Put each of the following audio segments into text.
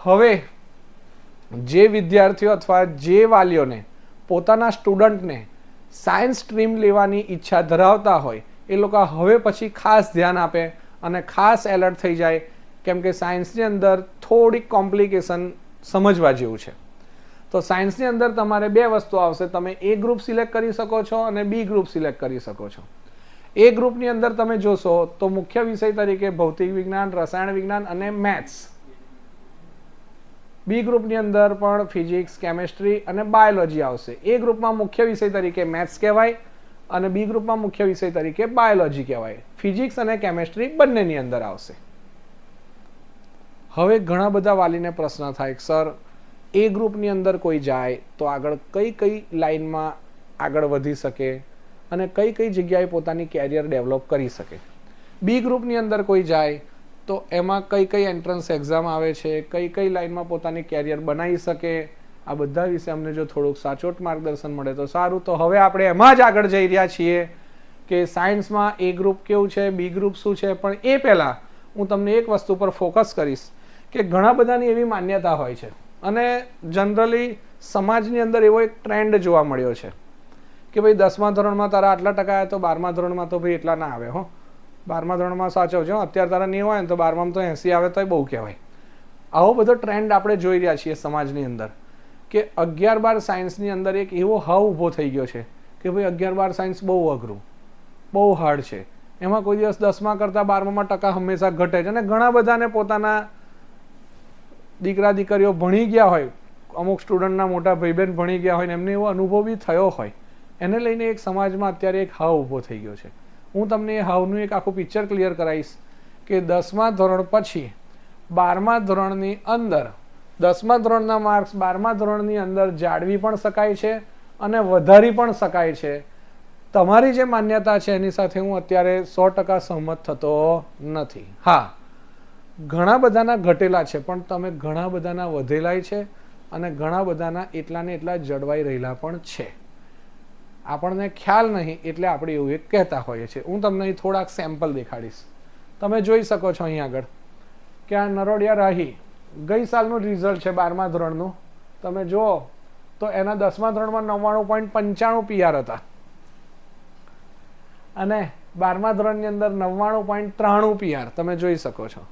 હવે જે વિદ્યાર્થીઓ અથવા જે વાલીઓને પોતાના સ્ટુડન્ટને સાયન્સ સ્ટ્રીમ લેવાની ઈચ્છા ધરાવતા હોય એ લોકો હવે પછી ખાસ ધ્યાન આપે અને ખાસ એલર્ટ થઈ જાય, કેમ કે સાયન્સની અંદર થોડીક કોમ્પ્લિકેશન સમજવા જેવું છે. તો સાયન્સની અંદર તમારે બે વસ્તુ આવશે, તમે એ ગ્રુપ સિલેક્ટ કરી શકો છો અને બી ગ્રુપ સિલેક્ટ કરી શકો છો. એ ગ્રુપની અંદર તમે જોશો તો મુખ્ય વિષય તરીકે ભૌતિક વિજ્ઞાન, રસાયણ વિજ્ઞાન અને મેથ્સ. બી ગ્રુપની અંદર પણ ફિઝિક્સ, કેમેસ્ટ્રી અને બાયોલોજી આવશે. એ ગ્રુપમાં મુખ્ય વિષય તરીકે મેથ્સ કહેવાય અને બી ગ્રુપમાં મુખ્ય વિષય તરીકે બાયોલોજી કહેવાય. ફિઝિક્સ અને કેમેસ્ટ્રી બંનેની અંદર આવશે. હવે ઘણા બધા વાલીને પ્રશ્ન થાય કે સર એ ગ્રુપની અંદર કોઈ જાય તો આગળ કઈ કઈ લાઈનમાં આગળ વધી શકે અને કઈ કઈ જગ્યાએ પોતાની કેરિયર ડેવલપ કરી શકે. બી ગ્રુપની અંદર કોઈ જાય તો એમાં કઈ કઈ એન્ટ્રન્સ એક્ઝામ આવે છે, કઈ કઈ લાઈનમાં પોતાની કેરિયર બનાવી શકે, આ બધા વિશે અમને જો થોડુંક સાચોટ માર્ગદર્શન મળે તો સારું. તો હવે આપણે એમાં જ આગળ જઈ રહ્યા છીએ કે સાયન્સમાં એ ગ્રુપ કેવું છે, બી ગ્રુપ શું છે. પણ એ પહેલાં હું તમને એક વસ્તુ પર ફોકસ કરીશ કે ઘણા બધાની એવી માન્યતા હોય છે અને જનરલી સમાજની અંદર એવો એક ટ્રેન્ડ જોવા મળ્યો છે કે ભાઈ 10મા ધોરણમાં તારા આટલા ટકા આવ્યા તો 12મા ધોરણમાં તો ભાઈ એટલા ના આવે. 12મા ધોરણમાં સાચવજો, અત્યારે તારા 90 હોય ને તો 12માં તો 80 આવે તો બહુ કહેવાય. આવો બધો ટ્રેન્ડ આપણે જોઈ રહ્યા છીએ સમાજની અંદર કે 11-12 સાયન્સની અંદર એક એવો હાવ ઊભો થઈ ગયો છે કે ભાઈ 11-12 સાયન્સ બહુ અઘરું, બહુ હાર્ડ છે, એમાં કોઈ દિવસ 10મા કરતાં 12માં ટકા હંમેશા ઘટે છે. અને ઘણા બધાને પોતાના દીકરા દીકરીઓ ભણી ગયા હોય, અમુક સ્ટુડન્ટના મોટા ભાઈ બહેન ભણી ગયા હોય ને એમને એવો અનુભવ બી થયો હોય, એને લઈને એક સમાજમાં અત્યારે એક હાવ ઊભો થઈ ગયો છે. હું તમને એ હાવનું એક આખું પિક્ચર ક્લિયર કરાવીશ કે 10મા ધોરણ પછી 12મા ધોરણની અંદર 10મા ધોરણના માર્ક્સ 12મા ધોરણની અંદર જાળવી પણ શકાય છે અને વધારી પણ શકાય છે. તમારી જે માન્યતા છે એની સાથે હું અત્યારે 100% સહમત થતો નથી. હા, ઘણા બધાના ઘટેલા છે પણ તમે ઘણા બધાના વધેલાય છે અને ઘણા બધાના એટલા ને એટલા જળવાઈ રહેલા પણ છે. આપણને ખ્યાલ નહીં એટલે આપણે એવું એક કહેતા હોઈએ છીએ. હું તમને અહીં થોડાક સેમ્પલ દેખાડીશ. તમે જોઈ શકો છો અહીં આગળ કે આ નરોડિયા રાહી ગઈ સાલનું રિઝલ્ટ છે 12મા ધોરણનું. તમે જુઓ તો એના 10મા ધોરણમાં 99.95 PR હતા અને 12મા ધોરણની અંદર 99.93 PR તમે જોઈ શકો છો.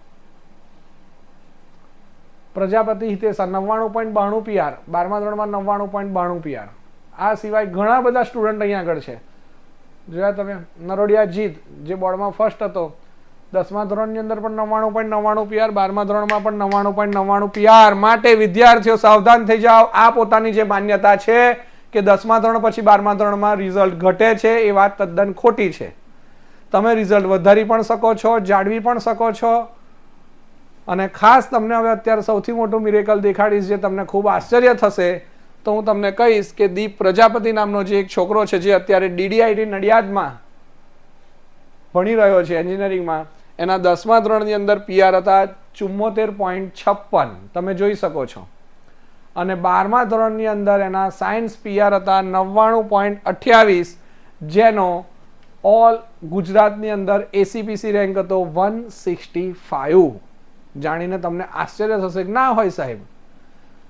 પ્રજાપતિ હિતેશ 99.92 PR, 12મા ધોરણમાં 99.92 PR. આ સિવાય ઘણા બધા સ્ટુડન્ટ અહીંયા આગળ છે. જોયા તમે, નરોડિયા જીત જે બોર્ડમાં ફર્સ્ટ હતો 10મા ધોરણની અંદર પણ 99.99 PR, 12મા ધોરણમાં પણ 99.99 PR. માટે વિદ્યાર્થીઓ સાવધાન થઈ જાઓ. આ પોતાની જે માન્યતા છે કે 10મા ધોરણ પછી 12મા ધોરણમાં રિઝલ્ટ ઘટે છે એ વાત તદ્દન ખોટી છે. તમે રિઝલ્ટ વધારી પણ શકો છો, જાળવી પણ શકો છો. અને ખાસ તમને હવે અત્યારે સૌથી મોટું મિરેકલ દેખાડીશ જે તમને ખૂબ આશ્ચર્ય થશે. તો હું તમને કહીશ કે દીપ પ્રજાપતિ નામનો જે એક છોકરો છે જે અત્યારે DDIT નડિયાદમાં ભણી રહ્યો છે એન્જિનિયરિંગમાં, એના 10મા ધોરણની અંદર PR હતા 74.56 તમે જોઈ શકો છો. અને 12મા ધોરણની અંદર એના સાયન્સ PR હતા 99.28 જેનો ઓલ ગુજરાતની અંદર ACPC રેન્ક હતો 165. જાણીને તમને આશ્ચર્ય થશે કે ના હોય સાહેબ,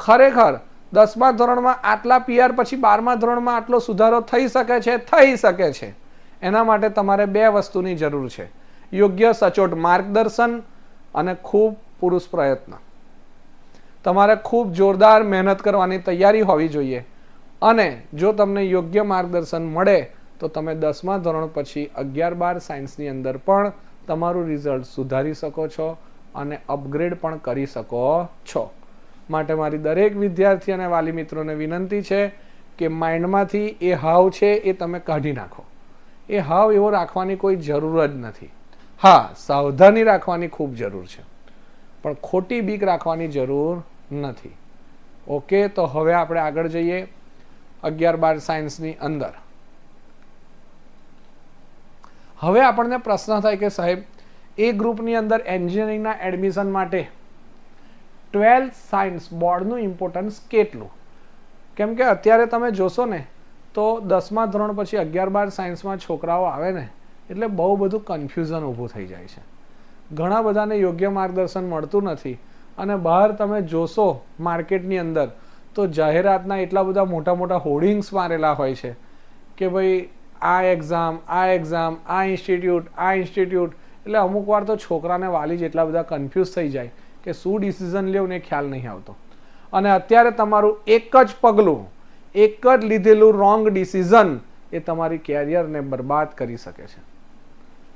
ખરેખર 10મા ધોરણમાં આટલા PR પછી 12મા ધોરણમાં આટલો સુધારો થઈ શકે છે? થઈ શકે છે. એના માટે તમારે બે વસ્તુની જરૂર છે, યોગ્ય સચોટ માર્ગદર્શન અને ખૂબ પુરુષ પ્રયત્ન. તમારે ખૂબ જોરદાર મહેનત કરવાની તૈયારી હોવી જોઈએ. અને જો તમને યોગ્ય માર્ગદર્શન મળે તો તમે 10મા ધોરણ પછી 11-12 સાયન્સની અંદર પણ તમારું રિઝલ્ટ સુધારી શકો છો અને અપગ્રેડ પણ કરી શકો છો. માટે મારી દરેક વિદ્યાર્થી અને વાલી મિત્રોને વિનંતી છે કે માઇન્ડમાંથી એ હાવ છે એ તમે કાઢી નાખો. એ હાવ એવો રાખવાની કોઈ જરૂર જ નથી. હા, સાવધાની રાખવાની ખૂબ જરૂર છે પણ ખોટી બીક રાખવાની જરૂર નથી. ઓકે, તો હવે આપણે આગળ જઈએ 11-12 સાયન્સની અંદર. હવે આપણને પ્રશ્ન થાય કે સાહેબ એ ગ્રુપની અંદર એન્જિનિયરિંગના એડમિશન માટે 12th સાયન્સ બોર્ડનું ઇમ્પોર્ટન્સ કેટલું? કેમ કે અત્યારે તમે જોશો ને તો 10મા ધોરણ પછી 11-12 સાયન્સમાં છોકરાઓ આવે ને એટલે બહુ બધું કન્ફ્યુઝન ઊભું થઈ જાય છે. ઘણા બધાને યોગ્ય માર્ગદર્શન મળતું નથી અને બહાર તમે જોશો માર્કેટની અંદર તો જાહેરાતના એટલા બધા મોટા મોટા હોર્ડિંગ્સ મારેલા હોય છે કે ભાઈ આ એક્ઝામ, આ ઇન્સ્ટિટ્યૂટ, એટલે અમુક વાર તો છોકરાને વાલી જ એટલા બધા કન્ફ્યુઝ થઈ જાય કે શું ડિસિઝન લેવું ને ખ્યાલ નહીં આવતો. અને અત્યારે તમારું એક જ પગલું, એક જ લીધેલું રોંગ ડિસિઝન એ તમારી કેરિયરને બરબાદ કરી શકે છે.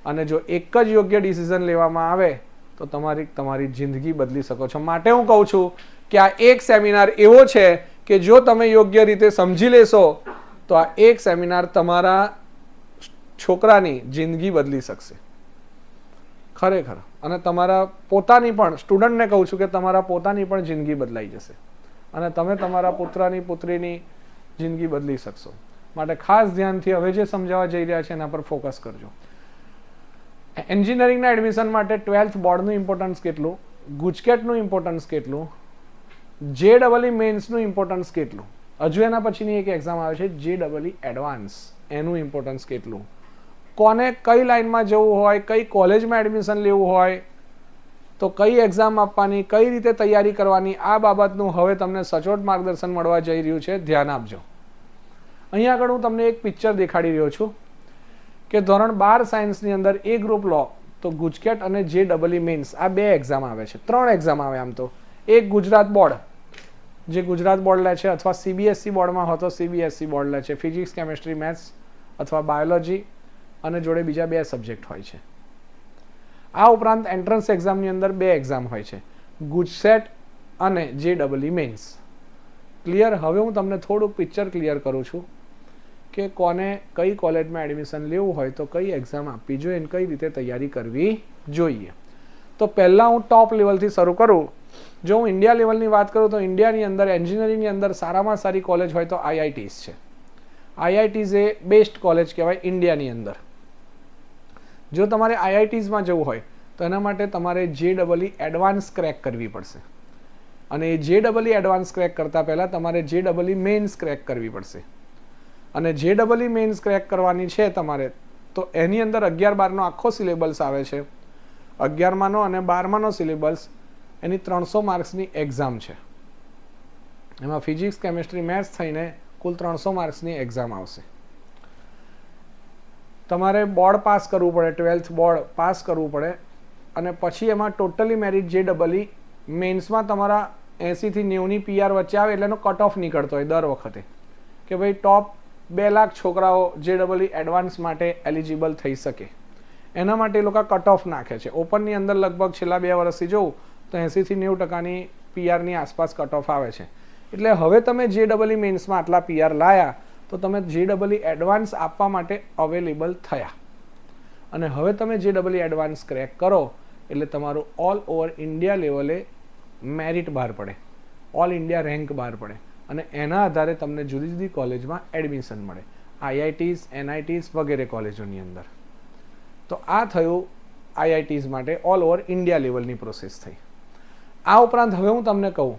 અને જો એક જ યોગ્ય ડિસિઝન લેવામાં આવે તો તમારી જિંદગી બદલી શકો છો. માટે હું કહું છું કે આ એક સેમિનાર એવો છે કે જો તમે યોગ્ય રીતે સમજી લેશો તો આ એક સેમિનાર તમારા છોકરાની જિંદગી બદલી શકશે ખરેખર. અને તમારા પોતાની પણ, સ્ટુડન્ટને કહું છું કે તમારા પોતાની પણ જિંદગી બદલાઈ જશે અને તમે તમારા પુત્રની પુત્રીની જિંદગી બદલી શકશો. માટે ખાસ ધ્યાનથી હવે જે સમજાવવા જઈ રહ્યા છે એના પર ફોકસ કરજો. એન્જિનિયરિંગના એડમિશન માટે 12th બોર્ડનું ઇમ્પોર્ટન્સ કેટલું, ગુજકેટનું ઇમ્પોર્ટન્સ કેટલું, JEE મેન્સનું ઇમ્પોર્ટન્સ કેટલું, હજુ એના પછીની એક એક્ઝામ આવે છે JEE એડવાન્સ, એનું ઇમ્પોર્ટન્સ કેટલું, કોને કઈ લાઇનમાં જવું હોય, કઈ કોલેજમાં એડમિશન લેવું હોય તો કઈ એક્ઝામ આપવાની, કઈ રીતે તૈયારી કરવાની, આ બાબતનું હવે તમને સચોટ માર્ગદર્શન મળવા જઈ રહ્યું છે. ધ્યાન આપજો. અહીંયા આગળ હું તમને એક પિક્ચર દેખાડી રહ્યો છું કે ધોરણ 12 સાયન્સની અંદર એ ગ્રુપ લો તો ગુજકેટ અને JEE મેન્સ આ બે એક્ઝામ આવે છે, 3 એક્ઝામ આવે આમ તો. એક ગુજરાત બોર્ડ, જે ગુજરાત બોર્ડ લે છે, અથવા CBSE બોર્ડમાં હોય તો CBSE બોર્ડ લે છે, ફિઝિક્સ, કેમેસ્ટ્રી, મેથ્સ અથવા બાયોલોજી, અને જોડે બીજા 2 સબ્જેક્ટ હોય છે. આ ઉપરાંત એન્ટ્રન્સ એક્ઝામની અંદર 2 એક્ઝામ હોય છે, ગુજસેટ અને JEE મેન્સ. ક્લિયર? હવે હું તમને થોડુંક પિક્ચર ક્લિયર કરું છું કે કોને કઈ કોલેજમાં એડમિશન લેવું હોય તો કઈ એક્ઝામ આપવી જોઈએ અને કઈ રીતે તૈયારી કરવી જોઈએ. તો પહેલાં હું ટોપ લેવલથી શરૂ કરું. જો હું ઇન્ડિયા લેવલની વાત કરું તો ઇન્ડિયાની અંદર એન્જિનિયરિંગની અંદર સારામાં સારી કોલેજ હોય તો IITs છે. IITs એ બેસ્ટ કોલેજ કહેવાય ઇન્ડિયાની અંદર. જો તમારે IITsમાં જવું હોય તો એના માટે તમારે JEE એડવાન્સ ક્રેક કરવી પડશે. અને એ JEE એડવાન્સ ક્રેક કરતાં પહેલાં તમારે JEE મેન્સ ક્રેક કરવી પડશે. અને JEE મેન્સ ક્રેક કરવાની છે તમારે તો એની અંદર 11-12નો આખો સિલેબસ આવે છે. 11માનો અને 12માનો સિલેબસ, એની 300 માર્ક્સની એક્ઝામ છે. એમાં ફિઝિક્સ, કેમેસ્ટ્રી, મેથ્સ થઈને કુલ 300 માર્ક્સની એક્ઝામ આવશે. તમારે બોર્ડ પાસ કરવું પડે, 12th બોર્ડ પાસ કરવું પડે, અને પછી એમાં ટોટલી મેરિટ JEE મેન્સમાં તમારા 80 થી 90ની PR વચ્ચે આવે એટલે એનો કટ ઓફ નીકળતો હોય દર વખતે કે ભાઈ ટોપ 2 લાખ છોકરાઓ JEE એડવાન્સ માટે એલિજિબલ થઈ શકે. એના માટે એ લોકો કટ ઓફ નાખે છે. ઓપનની અંદર લગભગ છેલ્લા 2 વર્ષથી જોઉં તો 80 થી 90% PRની આસપાસ કટ ઓફ આવે છે. એટલે હવે તમે JEE મેન્સમાં આટલા PR લાયા તો તમે JEE એડવાન્સ આપવા માટે અવેલેબલ થયા. અને હવે તમે JEE એડવાન્સ ક્રેક કરો એટલે તમારું ઓલ ઓવર ઇન્ડિયા લેવલે મેરિટ બહાર પડે, ઓલ ઇન્ડિયા રેન્ક બહાર પડે, અને એના આધારે તમને જુદી જુદી કોલેજમાં એડમિશન મળે, IITs, NITs વગેરે કોલેજોની અંદર. તો આ થયું IITs માટે ઓલ ઓવર ઇન્ડિયા લેવલની પ્રોસેસ થઈ. આ ઉપરાંત હવે હું તમને કહું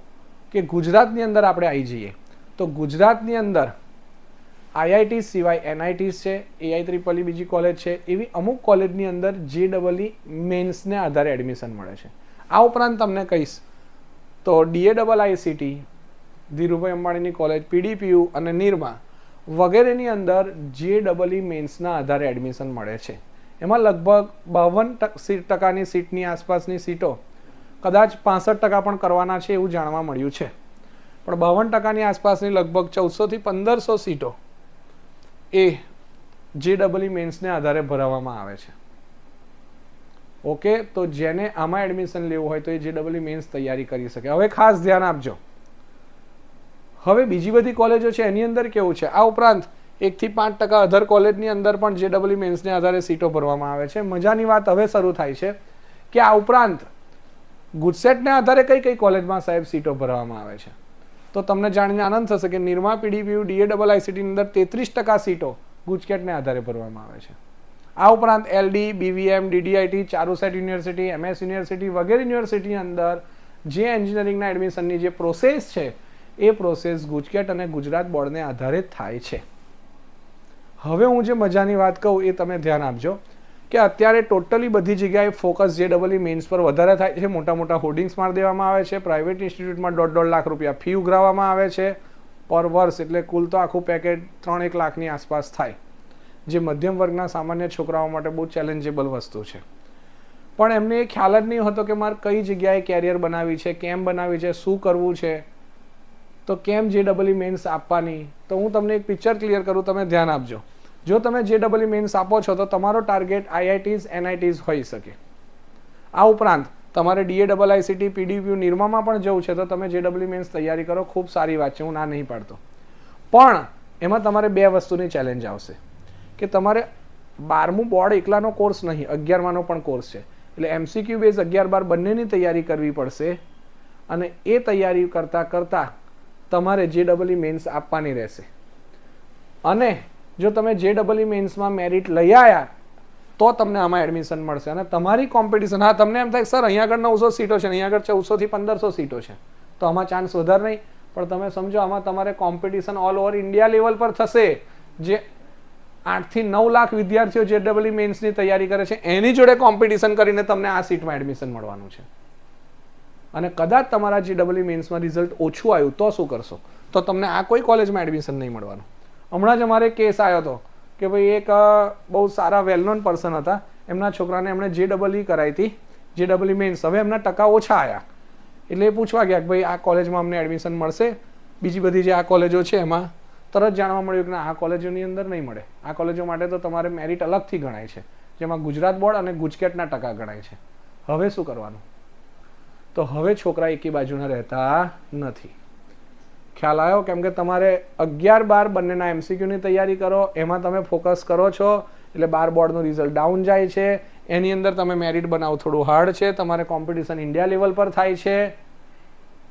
કે ગુજરાતની અંદર આપણે આવી જઈએ તો ગુજરાતની અંદર IITs સિવાય NITs છે, AI બીજી કોલેજ છે, એવી અમુક કોલેજની અંદર JEE મેન્સને આધારે એડમિશન મળે છે. આ ઉપરાંત તમને કહીશ તો DAIICT, ધીરુભાઈ અંબાણીની કોલેજ, PDPU અને નિરમા વગેરેની અંદર JEE મેન્સના આધારે એડમિશન મળે છે. એમાં લગભગ 52% સીટની આસપાસની સીટો, કદાચ 65% પણ કરવાના છે એવું જાણવા મળ્યું છે, પણ 52%ની આસપાસની લગભગ 1400 થી 1500 સીટો એ JEE મેન્સને આધારે ભરાવવામાં આવે છે. ઓકે, તો જેને આમાં એડમિશન લેવું હોય તો એ JEE મેન્સ તૈયારી કરી શકે. હવે ખાસ ધ્યાન આપજો. હવે બીજી બધી કોલેજો છે એની અંદર કેવું છે, આ ઉપરાંત 1 થી 5% અધર કોલેજની અંદર પણ JEE મેન્સને આધારે સીટો ભરવામાં આવે છે. મજાની વાત હવે શરૂ થાય છે કે આ ઉપરાંત ગુજસેટને આધારે કઈ કઈ કોલેજમાં સાહેબ સીટો ભરવામાં આવે છે. તો તમને જાણીને આનંદ થશે કે નિરમા, PDPU, DAIICTની અંદર 33% સીટો ગુજકેટને આધારે ભરવામાં આવે છે. આ ઉપરાંત LD, BVM, DDIT, Charusat university, MS university વગેરે યુનિવર્સિટીની અંદર જે એન્જિનિયરિંગના એડમિશનની જે પ્રોસેસ છે એ પ્રોસેસ ગુજકેટ અને ગુજરાત બોર્ડને આધારે થાય છે. હવે હું જે મજાની વાત કહું એ તમે ધ્યાન આપજો કે અત્યારે ટોટલી બધી જગ્યાએ ફોકસ JEE મેન્સ પર વધારે થાય છે. મોટા મોટા હોર્ડિંગ્સ મારી દેવામાં આવે છે. પ્રાઇવેટ ઇન્સ્ટિટ્યૂટમાં 1.5 લાખ રૂપિયા ફી ઉઘરાવવામાં આવે છે પર વર્ષ, એટલે કુલ તો આખું પેકેજ 3-1 લાખની આસપાસ થાય, જે મધ્યમ વર્ગના સામાન્ય છોકરાઓ માટે બહુ ચેલેન્જેબલ વસ્તુ છે. પણ એમને એ ખ્યાલ જ નહીં હોતો કે મારે કઈ જગ્યાએ કેરિયર બનાવી છે, કેમ બનાવી છે, શું કરવું છે, તો કેમ JEE મેન્સ આપવાની. તો હું તમને એક પિક્ચર ક્લિયર કરું, તમે ધ્યાન આપજો. જો તમે JEE મેન્સ આપો છો તો તમારો ટાર્ગેટ IITs NITs હોઈ શકે. આ ઉપરાંત તમારે DAIICT PDPU નિરમામાં પણ જવું છે તો તમે JEE મેન્સ તૈયારી કરો, ખૂબ સારી વાત છે, હું ના નહીં પાડતો. પણ એમાં તમારે 2 વસ્તુની ચેલેન્જ આવશે કે તમારે 12મું બોર્ડ એકલાનો કોર્સ નહીં, 11માનો પણ કોર્સ છે, એટલે MCQ બેઝ 11-12 બંનેની તૈયારી કરવી પડશે. અને એ તૈયારી કરતાં કરતાં તમારે JEE મેન્સ આપવાની રહેશે. અને જો તમે JEE મેન્સમાં મેરિટ લઈ આવ્યા તો તમને આમાં એડમિશન મળશે. અને તમારી કોમ્પિટિશન, હા તમને એમ થાય સર અહીંયા આગળ 900 સીટો છે, અહીંયા આગળ 1400 થી 1500 સીટો છે, તો આમાં ચાન્સ વધારે નહીં. પણ તમે સમજો આમાં તમારે competition all over India level પર થશે. જે 8 થી 9 લાખ વિદ્યાર્થીઓ JEE મેન્સની તૈયારી કરે છે એની જોડે કોમ્પિટિશન કરીને તમને આ સીટમાં એડમિશન મળવાનું છે. અને કદાચ તમારા JEE મેન્સમાં રિઝલ્ટ ઓછું આવ્યું તો શું કરશો? તો તમને આ કોઈ કોલેજમાં એડમિશન નહીં મળવાનું. હમણાં જ અમારે કેસ આવ્યો હતો કે ભાઈ એક બહુ સારા વેલ નોન પર્સન હતા, એમના છોકરાને એમણે JEE કરાવી હતી, JEE મેન્સ, હવે એમના ટકા ઓછા આવ્યા, એટલે એ પૂછવા ગયા કે ભાઈ આ કોલેજમાં અમને એડમિશન મળશે? બીજી બધી જે આ કોલેજો છે એમાં તરત જાણવા મળ્યું કે આ કોલેજોની અંદર નહીં મળે. આ કોલેજો માટે તો તમારે મેરિટ અલગથી ગણાય છે, જેમાં ગુજરાત બોર્ડ અને ગુજકેટના ટકા ગણાય છે. હવે શું કરવાનું? તો હવે છોકરા એકી બાજુના રહેતા નથી. ખ્યાલ આવ્યો? કેમ કે તમારે 11-12 બંનેના MCQની તૈયારી કરો, એમાં તમે ફોકસ કરો છો, એટલે 12 બોર્ડનું રિઝલ્ટ ડાઉન જાય છે. એની અંદર તમે મેરિટ બનાવો થોડું હાર્ડ છે, તમારે કોમ્પિટિશન ઇન્ડિયા લેવલ પર થાય છે.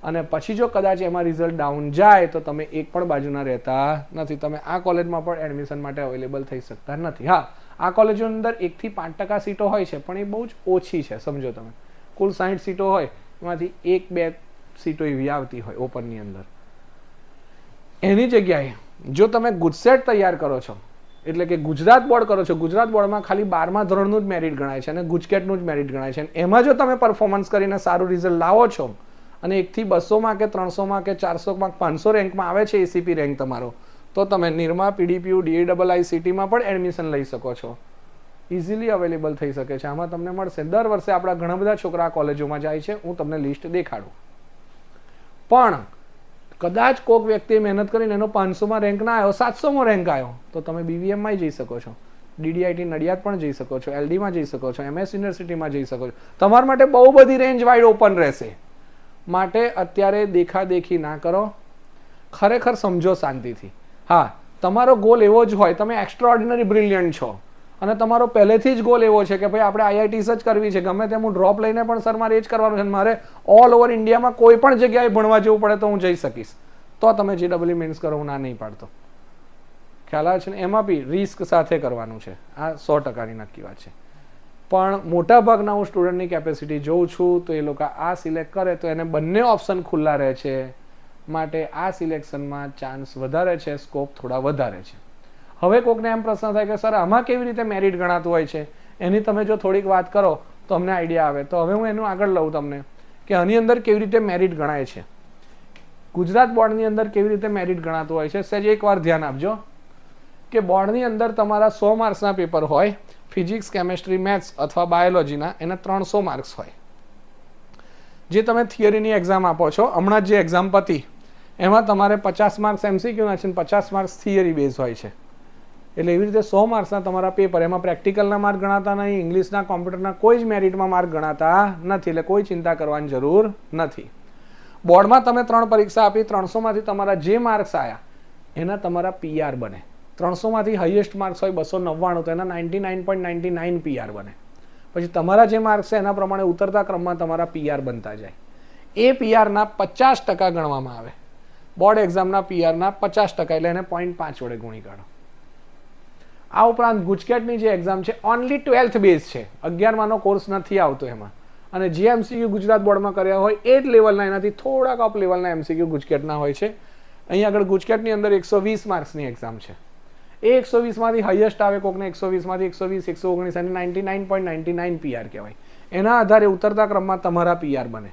અને પછી જો કદાચ એમાં રિઝલ્ટ ડાઉન જાય તો તમે એક પણ બાજુના રહેતા નથી. તમે આ કોલેજમાં પણ એડમિશન માટે અવેલેબલ થઈ શકતા નથી. હા, આ કોલેજોની અંદર 1 થી 5% સીટો હોય છે, પણ એ બહુ જ ઓછી છે. સમજો તમે કુલ 60 સીટો હોય એમાંથી 1-2 સીટો એવી આવતી હોય ઓપનની અંદર. એની જગ્યાએ જો તમે ગુજસેટ તૈયાર કરો છો, એટલે કે ગુજરાત બોર્ડ કરો છો, ગુજરાત બોર્ડમાં ખાલી 12મા ધોરણનું જ મેરિટ ગણાય છે અને ગુજકેટનું જ મેરિટ ગણાય છે. એમાં જો તમે પરફોર્મન્સ કરીને સારું રિઝલ્ટ લાવો છો અને 1 થી 200માં કે 300માં કે 400માં 500 રેન્કમાં આવે છે ACP રેન્ક તમારો, તો તમે નિરમા, PDPU, DAIICTમાં પણ એડમિશન લઈ શકો છો. ઇઝીલી અવેલેબલ થઈ શકે છે. આમાં તમને મળશે. દર વર્ષે આપણા ઘણા બધા છોકરા કોલેજોમાં જાય છે, હું તમને લિસ્ટ દેખાડું. પણ કદાચ કોઈક વ્યક્તિએ મહેનત કરીને એનો 500માં રેન્ક ના આવ્યો, 700મો રેન્ક આવ્યો, તો તમે BVMમાં જઈ શકો છો, DDIT નડિયાદ પણ જઈ શકો છો, LDમાં જઈ શકો છો, MS યુનિવર્સિટીમાં જઈ શકો છો. તમારા માટે બહુ બધી રેન્જ વાઇડ ઓપન રહેશે. માટે અત્યારે દેખાદેખી ના કરો, ખરેખર સમજો શાંતિથી. હા, તમારો ગોલ એવો જ હોય, તમે એક્સ્ટ્રાઓર્ડિનરી બ્રિલિયન્ટ છો અને તમારો પહેલેથી જ ગોલ એવો છે કે ભાઈ આપણે IITs જ કરવી છે, ગમે તેમ હું ડ્રોપ લઈને પણ સર મારે એ જ કરવાનું છે, મારે ઓલ ઓવર ઇન્ડિયામાં કોઈ પણ જગ્યાએ ભણવા જવું પડે તો હું જઈ શકીશ, તો તમે JEE મેન્સ કરો, હું ના નહીં પાડતો. ખ્યાલ આવે છે ને? એમાં બી રિસ્ક સાથે કરવાનું છે, આ 100%ની નક્કી વાત છે. પણ મોટા ભાગના હું સ્ટુડન્ટની કેપેસિટી જોઉં છું તો એ લોકો આ સિલેક્ટ કરે તો એને બંને ઓપ્શન ખુલ્લા રહે છે. માટે આ સિલેક્શનમાં ચાન્સ વધારે છે, સ્કોપ થોડા વધારે છે. હવે કોઈકને એમ પ્રશ્ન થાય કે સર આમાં કેવી રીતે મેરિટ ગણાતું હોય છે, એની તમે જો થોડીક વાત કરો તો અમને આઈડિયા આવે. તો હવે હું એનું આગળ લઉં તમને કે આની અંદર કેવી રીતે મેરિટ ગણાય છે, ગુજરાત બોર્ડની અંદર કેવી રીતે મેરિટ ગણાતું હોય છે. સહેજ એકવાર ધ્યાન આપજો કે બોર્ડની અંદર તમારા 100 માર્ક્સના પેપર હોય, ફિઝિક્સ, કેમેસ્ટ્રી, મેથ્સ અથવા બાયોલોજીના, એના 300 માર્ક્સ હોય. જે તમે થિયરીની એક્ઝામ આપો છો, હમણાં જે એક્ઝામ પતી એમાં તમારે 50 માર્ક્સ MCQના છે અને 50 માર્ક્સ થિયરી બેઝ હોય છે. એટલે એવી રીતે 100 માર્ક્સના તમારા પેપર, એમાં પ્રેક્ટિકલના માર્ક ગણાતા નહીં, ઇંગ્લિશના, કોમ્પ્યુટરના કોઈ જ મેરિટમાં માર્ક ગણાતા નથી. એટલે કોઈ ચિંતા કરવાની જરૂર નથી. બોર્ડમાં તમે 3 પરીક્ષા આપી, 300માંથી તમારા જે માર્ક્સ આવ્યા એના તમારા PR બને. 300માંથી હાઈએસ્ટ માર્ક્સ હોય 299, તો એના 99.99 PR બને. પછી તમારા જે માર્ક્સ છે એના પ્રમાણે ઉતરતા ક્રમમાં તમારા PR બનતા જાય. એ PRના 50% ગણવામાં આવે. બોર્ડ એક્ઝામના PRના 50%, એટલે એને 0.5 વડે ગુણી કાઢો. આ ઉપરાંત ગુજકેટની જે એક્ઝામ છે ઓનલી 12th બેઝ છે, 11માનો કોર્સ નથી આવતો એમાં. અને જે MCQ ગુજરાત બોર્ડમાં કર્યા હોય એ જ લેવલના, એનાથી થોડાક અપ લેવલના MCQ ગુજકેટના હોય છે. અહીં આગળ ગુજકેટની અંદર 120 માર્ક્સની એક્ઝામ છે. એ 120 માંથી હાઈએસ્ટ આવે, કોકને 120 માંથી 120, 119 અને 99.99 પીઆર કહેવાય. એના આધારે ઉતરતા ક્રમમાં તમારા પીઆર બને.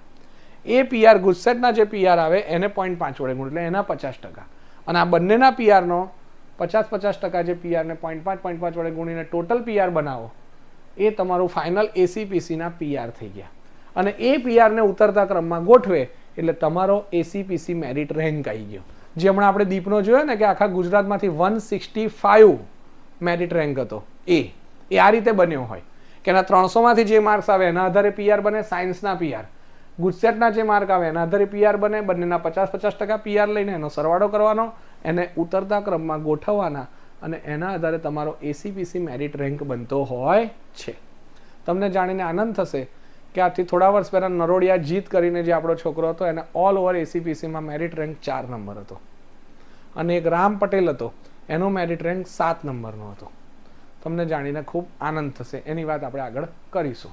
એ પીઆર ગુજસેટના જે પીઆર આવે એને 0.5 વડે ગુણ એટલે એના 50%, અને આ બંનેના પીઆરનો 50% જે પીઆરને 0.5 વડે ગુણીને ટોટલ પીઆર બનાવો એ તમારું ફાઇનલ એસીપીસીના પીઆર થઈ ગયા. અને એ પીઆરને ઉતરતા ક્રમમાં ગોઠવે એટલે તમારો એસીપીસી મેરિટ રેન્ક આવી ગયો. જે હમણાં આપણે દીપનો જોયો ને કે આખા ગુજરાતમાંથી 165 મેરિટ રેન્ક હતો, એ આ રીતે બન્યો હોય કે એના 300માંથી જે માર્ક્સ આવે એના આધારે પીઆર બને, સાયન્સના પીઆર, ગુજસેટના જે માર્ક આવે એના આધારે પીઆર બને, બંનેના 50% પીઆર લઈને એનો સરવાળો કરવાનો, એને ઉતરતા ક્રમમાં ગોઠવવાના અને એના આધારે તમારો એસીપીસી મેરિટ રેન્ક બનતો હોય છે. તમને જાણીને આનંદ થશે કે આથી થોડા વર્ષ પહેલા નરોડિયા જીત કરીને જે આપણો છોકરો હતો એને ઓલ ઓવર એસીપીસીમાં મેરિટ રેન્ક 4 નંબર હતો, અને એક રામ પટેલ હતો એનો મેરિટ રેન્ક 7 નંબરનો હતો. તમને જાણીને ખૂબ આનંદ થશે. એની વાત આપણે આગળ કરીશું.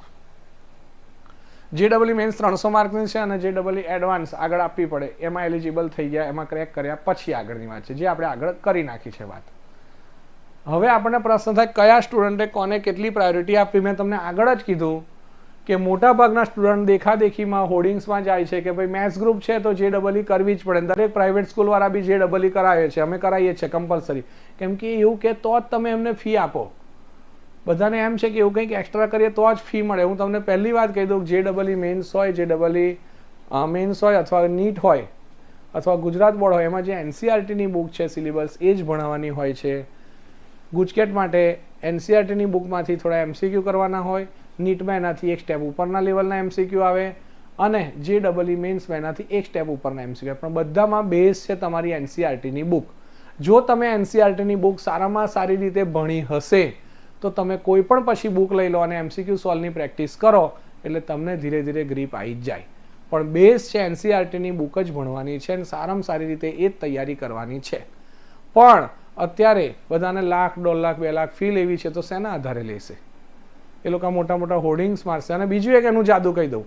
JEE મેન્સ 300 માર્કની છે અને JEE એડવાન્સ આગળ આપવી પડે, એમાં એલિજિબલ થઈ ગયા, એમાં ક્રેક કર્યા પછી આગળની વાત છે જે આપણે આગળ કરી નાખી છે વાત. હવે આપણને પ્રશ્ન થાય કયા સ્ટુડન્ટે કોને કેટલી પ્રાયોરિટી આપવી. મેં તમને આગળ જ કીધું કે મોટા ભાગના સ્ટુડન્ટ દેખાદેખીમાં હોર્ડિંગ્સમાં જાય છે કે ભાઈ મેથ્સ ગ્રુપ છે તો JEE કરવી જ પડે. દરેક પ્રાઇવેટ સ્કૂલવાળા બી JEE કરાવે છે, અમે કરાવીએ છીએ કમ્પલસરી, કેમ કે એવું કે તો જ તમે એમને ફી આપો. બધાને એમ છે કે એવું કંઈક એક્સ્ટ્રા કરીએ તો જ ફી મળે. હું તમને પહેલી વાત કહી દઉં, JEE મેન્સ હોય, JEE મેન્સ હોય અથવા નીટ હોય અથવા ગુજરાત બોર્ડ હોય, એમાં જે NCERTની બુક છે સિલેબસ એ જ ભણાવવાની હોય છે. ગુજકેટ માટે NCERTની બુકમાંથી થોડા MCQ કરવાના હોય, નીટમાં એનાથી એક સ્ટેપ ઉપરના લેવલના MCQ આવે, અને JEE મેન્સમાં એનાથી એક સ્ટેપ ઉપરના MCQ આવે. પણ બધામાં બેઝ છે તમારી NCERTની બુક. જો તમે NCERTની બુક સારામાં સારી રીતે ભણી હશે તો તમે કોઈ પણ પછી બુક લઈ લો અને MCQ સોલ્વની પ્રેક્ટિસ કરો એટલે તમને ધીરે ધીરે ગ્રીપ આવી જ જાય. પણ બેઝ છે NCERTની બુક જ ભણવાની છે અને સારામાં સારી રીતે એ જ તૈયારી કરવાની છે. પણ અત્યારે બધાને લાખ, 1.5 લાખ, 2 લાખ ફી લેવી છે તો શેના આધારે લેશે? એ લોકો મોટા મોટા હોર્ડિંગ્સ મારશે. અને બીજું એક એનું જાદુ કહી દઉં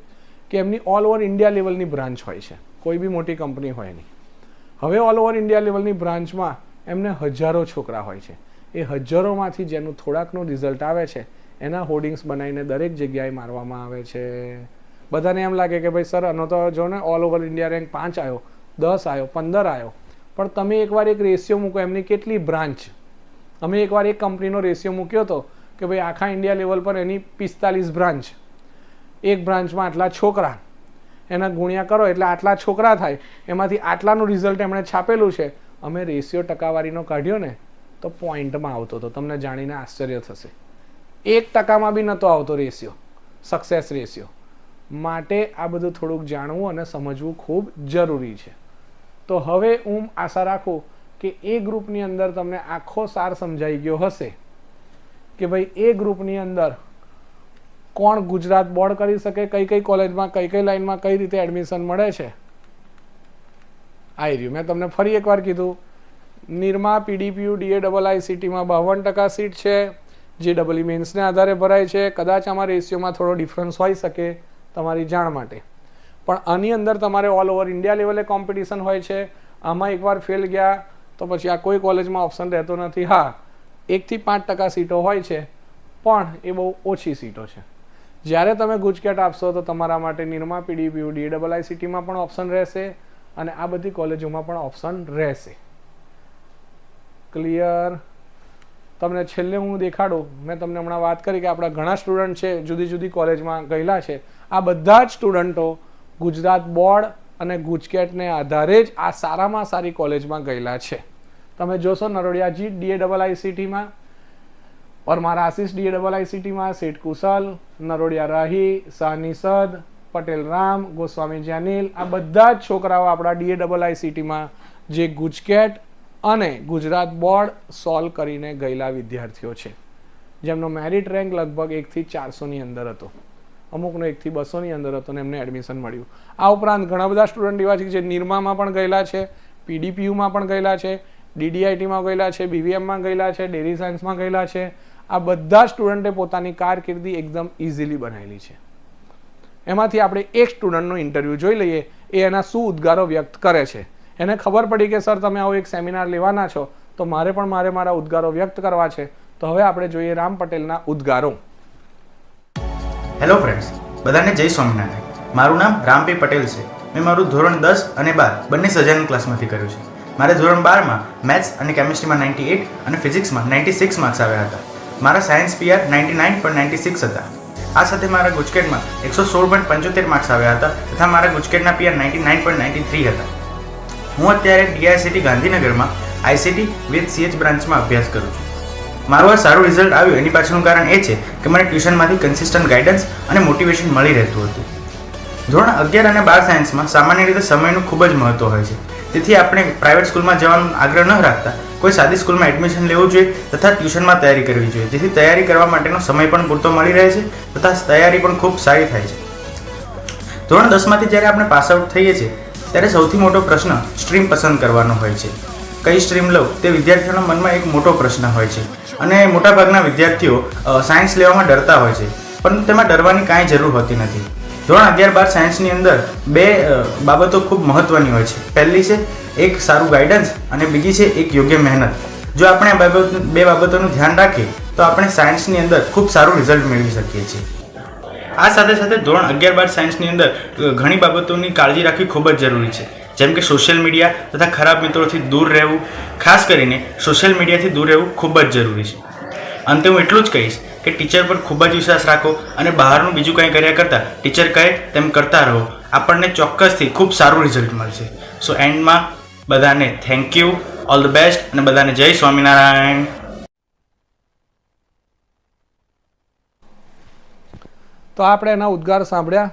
કે એમની ઓલ ઓવર ઇન્ડિયા લેવલની બ્રાન્ચ હોય છે, કોઈ બી મોટી કંપની હોય નહીં. હવે ઓલ ઓવર ઇન્ડિયા લેવલની બ્રાન્ચમાં એમને હજારો છોકરા હોય છે. એ હજારોમાંથી જેનું થોડાકનું રિઝલ્ટ આવે છે એના હોર્ડિંગ્સ બનાવીને દરેક જગ્યાએ મારવામાં આવે છે. બધાને એમ લાગે કે ભાઈ સર આનો તો જો ને ઓલ ઓવર ઇન્ડિયા રેન્ક 5 આવ્યો, 10 આવ્યો, 15 આવ્યો, પણ તમે એકવાર એક રેશિયો મૂકો એમની કેટલી બ્રાન્ચ. અમે એકવાર એક કંપનીનો રેશિયો મૂક્યો હતો કે ભાઈ આખા ઇન્ડિયા લેવલ પર એની 45 બ્રાન્ચ, એક બ્રાન્ચમાં આટલા છોકરા, એના ગુણ્યા કરો એટલે આટલા છોકરા થાય, એમાંથી આટલાનું રિઝલ્ટ એમણે છાપેલું છે. અમે રેશિયો ટકાવારીનો કાઢ્યો ને તો પોઈન્ટમાં આવતો હતો. તમને જાણીને આશ્ચર્ય થશે, 1% બી નહોતો આવતો રેશિયો, સક્સેસ રેશિયો. માટે આ બધું થોડુંક જાણવું અને સમજવું ખૂબ જરૂરી છે. તો હવે હું આશા રાખું કે એ ગ્રુપની અંદર તમને આખો સાર સમજાઈ ગયો હશે કે ભાઈ એ ગ્રુપની અંદર કોણ ગુજરાત બોર્ડ કરી શકે, કઈ કઈ કોલેજમાં, કઈ કઈ લાઈનમાં કઈ રીતે એડમિશન મળે છે. આવી રહ્યું. મેં તમને ફરી એકવાર કીધું, નિરમા, PDPU, DAIICTમાં 52% સીટ છે. JEE મેન્સને આધારે ભરાય છે. કદાચ આમાં રેશિયોમાં થોડો ડિફરન્સ હોઈ શકે, તમારી જાણ માટે. પણ આની અંદર તમારે ઓલ ઓવર ઇન્ડિયા લેવલે કોમ્પિટિશન હોય છે. આમાં એકવાર ફેલ ગયા તો પછી આ કોઈ કોલેજમાં ઓપ્શન રહેતો નથી. હા, 1 થી 5% સીટો હોય છે, પણ એ બહુ ઓછી સીટો છે. જ્યારે તમે ગુજકેટ આપશો તો તમારા માટે નિરમા, PDPU, DAIICTમાં પણ ઓપ્શન રહેશે અને આ બધી કોલેજોમાં પણ ઓપ્શન રહેશે. ક્લિયર? તમને છેલ્લે હું દેખાડું, મેં તમને હમણાં વાત કરી કે આપણા ઘણા સ્ટુડન્ટ છે જુદી જુદી કોલેજમાં ગયેલા છે. આ બધા જ સ્ટુડન્ટો ગુજરાત બોર્ડ અને ગુજકેટને આધારે જ આ સારામાં સારી કોલેજમાં ગયેલા છે. તમે જોશો નરોડિયા જીત DAIICTમાં, और मारा आशीष DAIICT में, सेठ कुशल, नरोडिया राही, शाह निषद, पटेल राम, गोस्वामी जानील, आ बधा ज छोकराओ आपड़ा DAIICT में जे गुजकेट अने गुजरात बोर्ड सॉल्व करीने गयेला विद्यार्थीओ छे, जेमनो मेरिट रेंक लगभग 1 થી 400 ની અંદર હતો, अमुकनो 1 થી 200 ની અંદર હતો ने एमने एडमिशन मळ्युं। आ उपरांत घणा बधा स्टुडंट एवा छे जे निरमा पण गयेला छे, PDPU में पण गयेला छे, DDIT में गयेला छे, BVM में गयेला छे, डेरी सायन्स में गयेला छे। आ बधा स्टुडंटे पोतानी कारकिर्दी एकदम इजीली बनावेली छे। एमांथी आपणे एक स्टुडंटनो इंटरव्यू जोई लईए, ए एना शुं उद्गारो व्यक्त करे छे। एने खबर पड़ी कि सर तमे आवो एक सेमिनार लेवाना छो તો મારે મારા ઉદ્ગારો વ્યક્ત કરવા છે. તો હવે આપણે જોઈએ રામ પટેલના ઉદ્ગારો. હેલો ફ્રેન્ડ્સ, બધાને જય સ્વામિનારાયણ. મારું નામ રામપી પટેલ છે. મેં મારું ધોરણ 10 અને 12 બંને સજાનંદ ક્લાસમાંથી કર્યું છે. મારે ધોરણ 12માં મેથ્સ અને કેમિસ્ટ્રીમાં 98 અને ફિઝિક્સમાં 96 માર્ક્સ આવ્યા હતા. મારા સાયન્સ પીઆર 99.96 હતા. આ સાથે મારા ગુજકેટમાં 116.75 માર્ક્સ આવ્યા હતા તથા મારા ગુજકેટના પીઆર 99.93 હતા. હું અત્યારે DICT ગાંધીનગરમાં ICT વિથ CH બ્રાન્ચમાં અભ્યાસ કરું છું. મારું આ સારું રિઝલ્ટ આવ્યું એની પાછળનું કારણ એ છે કે મને ટ્યુશનમાંથી કન્સિસ્ટન્ટ ગાઈડન્સ અને મોટિવેશન મળી રહેતું હતું. ધોરણ 11 અને 12 સાયન્સમાં સામાન્ય રીતે સમયનું ખૂબ જ મહત્વ હોય છે. તેથી આપણે પ્રાઇવેટ સ્કૂલમાં જવાનો આગ્રહ ન રાખતા કોઈ સાદી સ્કૂલમાં એડમિશન લેવું જોઈએ તથા ટ્યુશનમાં તૈયારી કરવી જોઈએ, જેથી તૈયારી કરવા માટેનો સમય પણ પૂરતો મળી રહે છે તથા તૈયારી પણ ખૂબ સારી થાય છે. ધોરણ 10માંથી જ્યારે આપણે પાસ આઉટ થઈએ છીએ ત્યારે સૌથી મોટો પ્રશ્ન સ્ટ્રીમ પસંદ કરવાનો હોય છે. કઈ સ્ટ્રીમ લઉં તે વિદ્યાર્થીઓના મનમાં એક મોટો પ્રશ્ન હોય છે અને મોટાભાગના વિદ્યાર્થીઓ સાયન્સ લેવામાં ડરતા હોય છે, પરંતુ તેમાં ડરવાની કાંઈ જરૂર હોતી નથી. ધોરણ 11-12 સાયન્સની અંદર બે બાબતો ખૂબ મહત્વની હોય છે. પહેલી છે એક સારું ગાઈડન્સ અને બીજી છે એક યોગ્ય મહેનત. જો આપણે આ બે બાબતોનું ધ્યાન રાખીએ તો આપણે સાયન્સની અંદર ખૂબ સારું રિઝલ્ટ મેળવી શકીએ છીએ. આ સાથે સાથે ધોરણ 11-12 સાયન્સની અંદર ઘણી બાબતોની કાળજી રાખવી ખૂબ જ જરૂરી છે, જેમ કે સોશિયલ મીડિયા તથા ખરાબ મિત્રોથી દૂર રહેવું. ખાસ કરીને સોશિયલ મીડિયાથી દૂર રહેવું ખૂબ જ જરૂરી છે. અંતે હું એટલું જ કહીશ કે ટીચર પર ખૂબ જ વિશ્વાસ રાખો અને બહારનું બીજું કંઈ કર્યા કરતાં ટીચર કહે તેમ કરતા રહો. આપણને ચોક્કસથી ખૂબ સારું રિઝલ્ટ મળશે. સો એન્ડમાં બધાને thank you, all the best અને બધાને જય સ્વામિનારાયણ. તો આપણે એના ઉદ્ગાર સાંભળ્યા.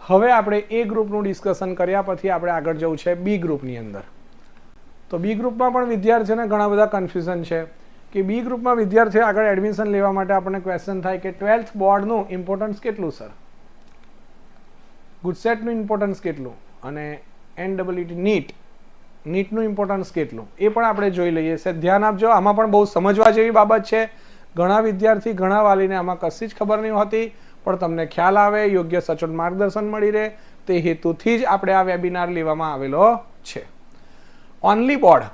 હવે આપણે એ ગ્રુપનું ડિસ્કશન કર્યા પછી આપણે આગળ જવું છે બી ગ્રુપની અંદર. તો બી ગ્રુપમાં પણ વિદ્યાર્થીઓને ઘણા બધા કન્ફ્યુઝન છે કે બી ગ્રુપમાં વિદ્યાર્થીઓ આગળ એડમિશન લેવા માટે આપણને ક્વેશ્ચન થાય કે 12th બોર્ડનું ઇમ્પોર્ટન્સ કેટલું સર, ગુજસેટનું ઇમ્પોર્ટન્સ કેટલું અને NEET નીટનું ઇમ્પોર્ટન્સ કેટલું એ પણ આપણે જોઈ લઈએ છે. ધ્યાન આપજો, આમાં પણ બહુ સમજવા જેવી બાબત છે. ઘણા વિદ્યાર્થી ઘણા વાલીને આમાં કશી જ ખબર નહીં હોતી, પણ તમને ખ્યાલ આવે, યોગ્ય સચોટ માર્ગદર્શન મળી રહે તે હેતુથી જ આપણે આ વેબિનાર લેવામાં આવેલો છે. ઓનલી બોર્ડ,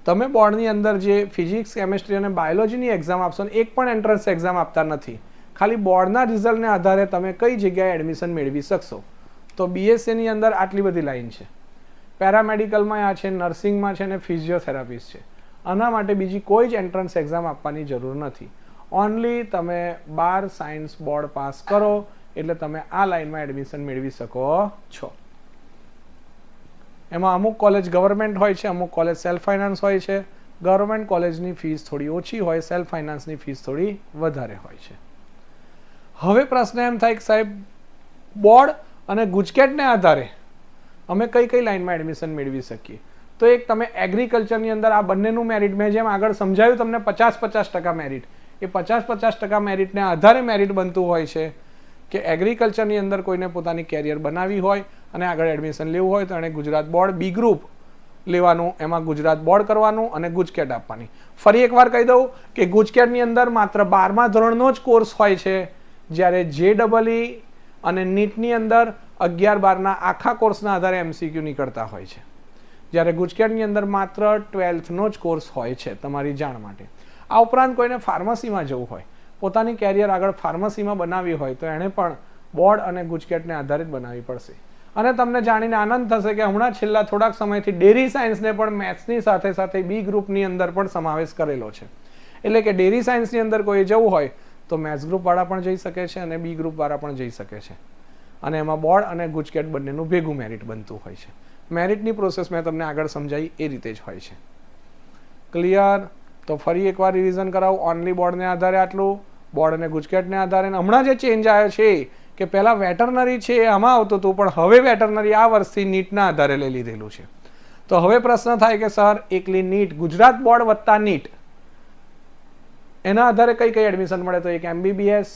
તમે બોર્ડની અંદર જે ફિઝિક્સ, કેમિસ્ટ્રી અને બાયોલોજીની એક્ઝામ આપશો ને એક પણ એન્ટ્રન્સ એક્ઝામ આપતા નથી. ખાલી બોર્ડના રિઝલ્ટને આધારે તમે કઈ જગ્યાએ એડમિશન મેળવી શકશો. તો BSc ની અંદર આટલી બધી લાઈન છે, પેરામેડિકલમાં આ છે, નર્સિંગમાં છે અને ફિઝિયોથેરાપિસ્ટ છે. આના માટે બીજી કોઈ જ એન્ટ્રન્સ એક્ઝામ આપવાની જરૂર નથી. ઓનલી તમે 12 સાયન્સ બોર્ડ પાસ કરો એટલે તમે આ લાઈનમાં એડમિશન મેળવી શકો છો. એમાં અમુક કોલેજ ગવર્મેન્ટ હોય છે, અમુક કોલેજ સેલ્ફ ફાઇનાન્સ હોય છે. ગવર્મેન્ટ કોલેજની ફીસ થોડી ઓછી હોય, સેલ્ફ ફાઇનાન્સની ફીસ થોડી વધારે હોય છે. હવે પ્રશ્ન એમ થાય કે સાહેબ બોર્ડ અને ગુજકેટને આધારે અમે કઈ કઈ લાઈનમાં એડમિશન મેળવી શકીએ. તો એક તમે એગ્રીકલ્ચરની અંદર આ બંનેનું મેરિટ, મેં જેમ આગળ સમજાવ્યું તમને 50-50% મેરિટ, એ 50-50% મેરિટને આધારે મેરિટ બનતું હોય છે કે એગ્રીકલ્ચરની અંદર કોઈને પોતાની કેરિયર બનાવી હોય અને આગળ એડમિશન લેવું હોય તો એણે ગુજરાત બોર્ડ બી ગ્રુપ લેવાનું, એમાં ગુજરાત બોર્ડ કરવાનું અને ગુજકેટ આપવાની. ફરી એકવાર કહી દઉં કે ગુજકેટની અંદર માત્ર 12મા ધોરણનો જ કોર્સ હોય છે, જ્યારે JEE અને નીટની અંદર 11-12ના આખા કોર્સના આધારે MCQ નીકળતા હોય છે, જ્યારે ગુજકેટની અંદર માત્ર 12thનો જ કોર્સ હોય છે. તમારી જાણ માટે. આ ઉપરાંત કોઈને ફાર્મસીમાં જવું હોય, પોતાની કેરિયર આગળ ફાર્મસીમાં બનાવવી હોય તો એણે પણ બોર્ડ અને ગુજકેટને આધારિત બનાવવી પડશે. અને તમને જાણીને આનંદ થશે કે હમણાં છેલ્લા થોડાક સમયથી ડેરી સાયન્સને પણ મેથ્સની સાથે સાથે બી ગ્રુપની અંદર પણ સમાવેશ કરેલો છે. એટલે કે ડેરી સાયન્સની અંદર કોઈ જવું હોય તો મેથ્સ ગ્રુપવાળા પણ જઈ શકે છે અને બી ગ્રુપવાળા પણ જઈ શકે છે. અને એમાં બોર્ડ અને ગુજકેટ બંનેનું ભેગું મેરિટ બનતું હોય છે. મેરિટની પ્રોસેસ મેં તમને આગળ સમજાવી એ રીતે જ હોય છે. ક્લિયર? તો ફરી એકવાર રિવિઝન કરાવું. ઓનલી બોર્ડને આધારે આટલું, બોર્ડ અને ગુજકેટને આધારે. હમણાં જે ચેન્જ આવ્યો છે કે પહેલાં વેટરનરી છે એ આમાં આવતું હતું, પણ હવે વેટરનરી આ વર્ષથી નીટના આધારે લઈ લીધેલું છે. તો હવે પ્રશ્ન થાય કે સર એકલી નીટ, ગુજરાત બોર્ડ વત્તા નીટ, એના આધારે કઈ કઈ એડમિશન મળે? તો એક MBBS,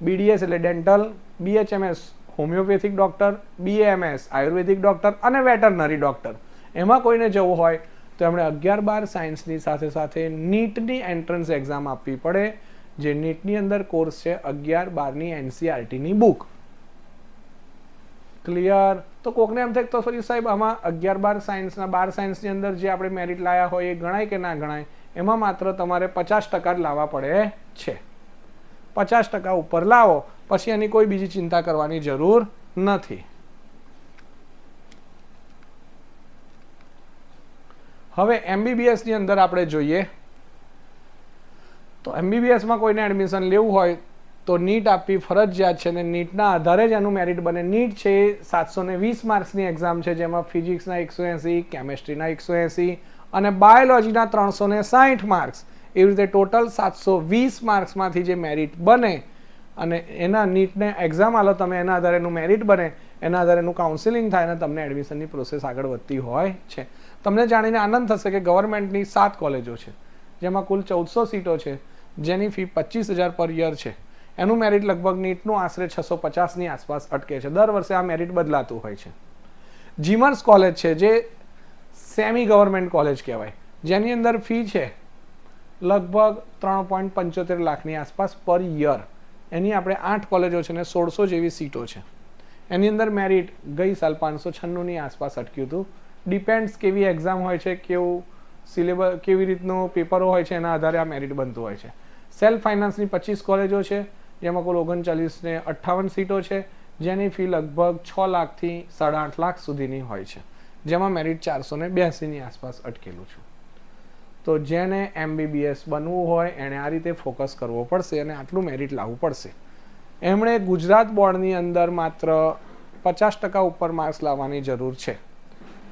BDS એટલે dental, BHMS homeopathic doctor, BAMS આયુર્વેદિક ડોક્ટર અને વેટરનરી ડોક્ટર. એમાં કોઈને જવું હોય તો એમણે 11-12 સાયન્સની સાથે સાથે નીટની એન્ટ્રન્સ એક્ઝામ આપવી પડે, જે નીટની અંદર કોર્સ છે 11-12ની NCERTની બુક. ક્લિયર? તો કોકને એમ થાય તો ફરી સાહેબ આમાં 11-12 સાયન્સના 12 સાયન્સની અંદર જે આપણે મેરિટ લાયા હોય એ ગણાય કે ના ગણાય? એમાં માત્ર તમારે 50% જ લાવવા પડે છે. 50% ઉપર લાવો પછી એની કોઈ બીજી ચિંતા કરવાની જરૂર નથી. હવે MBBS ની અંદર આપણે જોઈએ તો MBBS માં કોઈને એડમિશન લેવું હોય તો નીટ આપવી ફરજિયાત છે અને નીટના આધારે જ એનું મેરિટ બને. નીટ છે 720 માર્ક્સની એક્ઝામ છે, જેમાં ફિઝિક્સના 180, કેમેસ્ટ્રીના 180 અને બાયોલોજીના 360 માર્ક્સ, એવી રીતે ટોટલ 720 માર્ક્સમાંથી જે મેરિટ બને અને એના નીટને એક્ઝામ આલો તમે, એના આધારે એનું મેરિટ બને, એના આધારે એનું કાઉન્સિલિંગ થાય અને તમને એડમિશનની પ્રોસેસ આગળ વધતી હોય છે. તમને જાણીને આનંદ થશે કે ગવર્મેન્ટની 7 કોલેજો છે, જેમાં કુલ 1400 સીટો છે, જેની ફી 25,000 પર યર છે. એનું મેરિટ લગભગ નીટનું આશરે 650ની આસપાસ અટકે છે. દર વર્ષે આ મેરિટ બદલાતું હોય છે. જીમર્સ કોલેજ છે, જે સેમી ગવર્મેન્ટ કોલેજ કહેવાય, જેની અંદર ફી છે લગભગ 3.75 લાખની આસપાસ પર યર. એની આપણે 8 કોલેજો છે ને 1600 જેવી સીટો છે. એની અંદર મેરિટ ગઈ સાલ 596ની આસપાસ અટક્યું હતું. ડિપેન્ડ્સ કેવી એક્ઝામ હોય છે, કેવું સિલેબસ, કેવી રીતનું પેપરો હોય છે, એના આધારે આ મેરિટ બનતું હોય છે. સેલ્ફ ફાઇનાન્સની 25 કોલેજો છે, જેમાં કુલ 39 ને 58 સીટો છે, જેની ફી લગભગ 6 લાખથી 8.5 લાખ સુધીની હોય છે, જેમાં મેરિટ 482ની આસપાસ અટકેલું છે. તો જેને MBBS બનવું હોય એણે આ રીતે ફોકસ કરવો પડશે અને આટલું મેરિટ લાવવું પડશે. એમણે ગુજરાત બોર્ડની અંદર માત્ર 50% ઉપર માર્ક્સ લાવવાની જરૂર છે.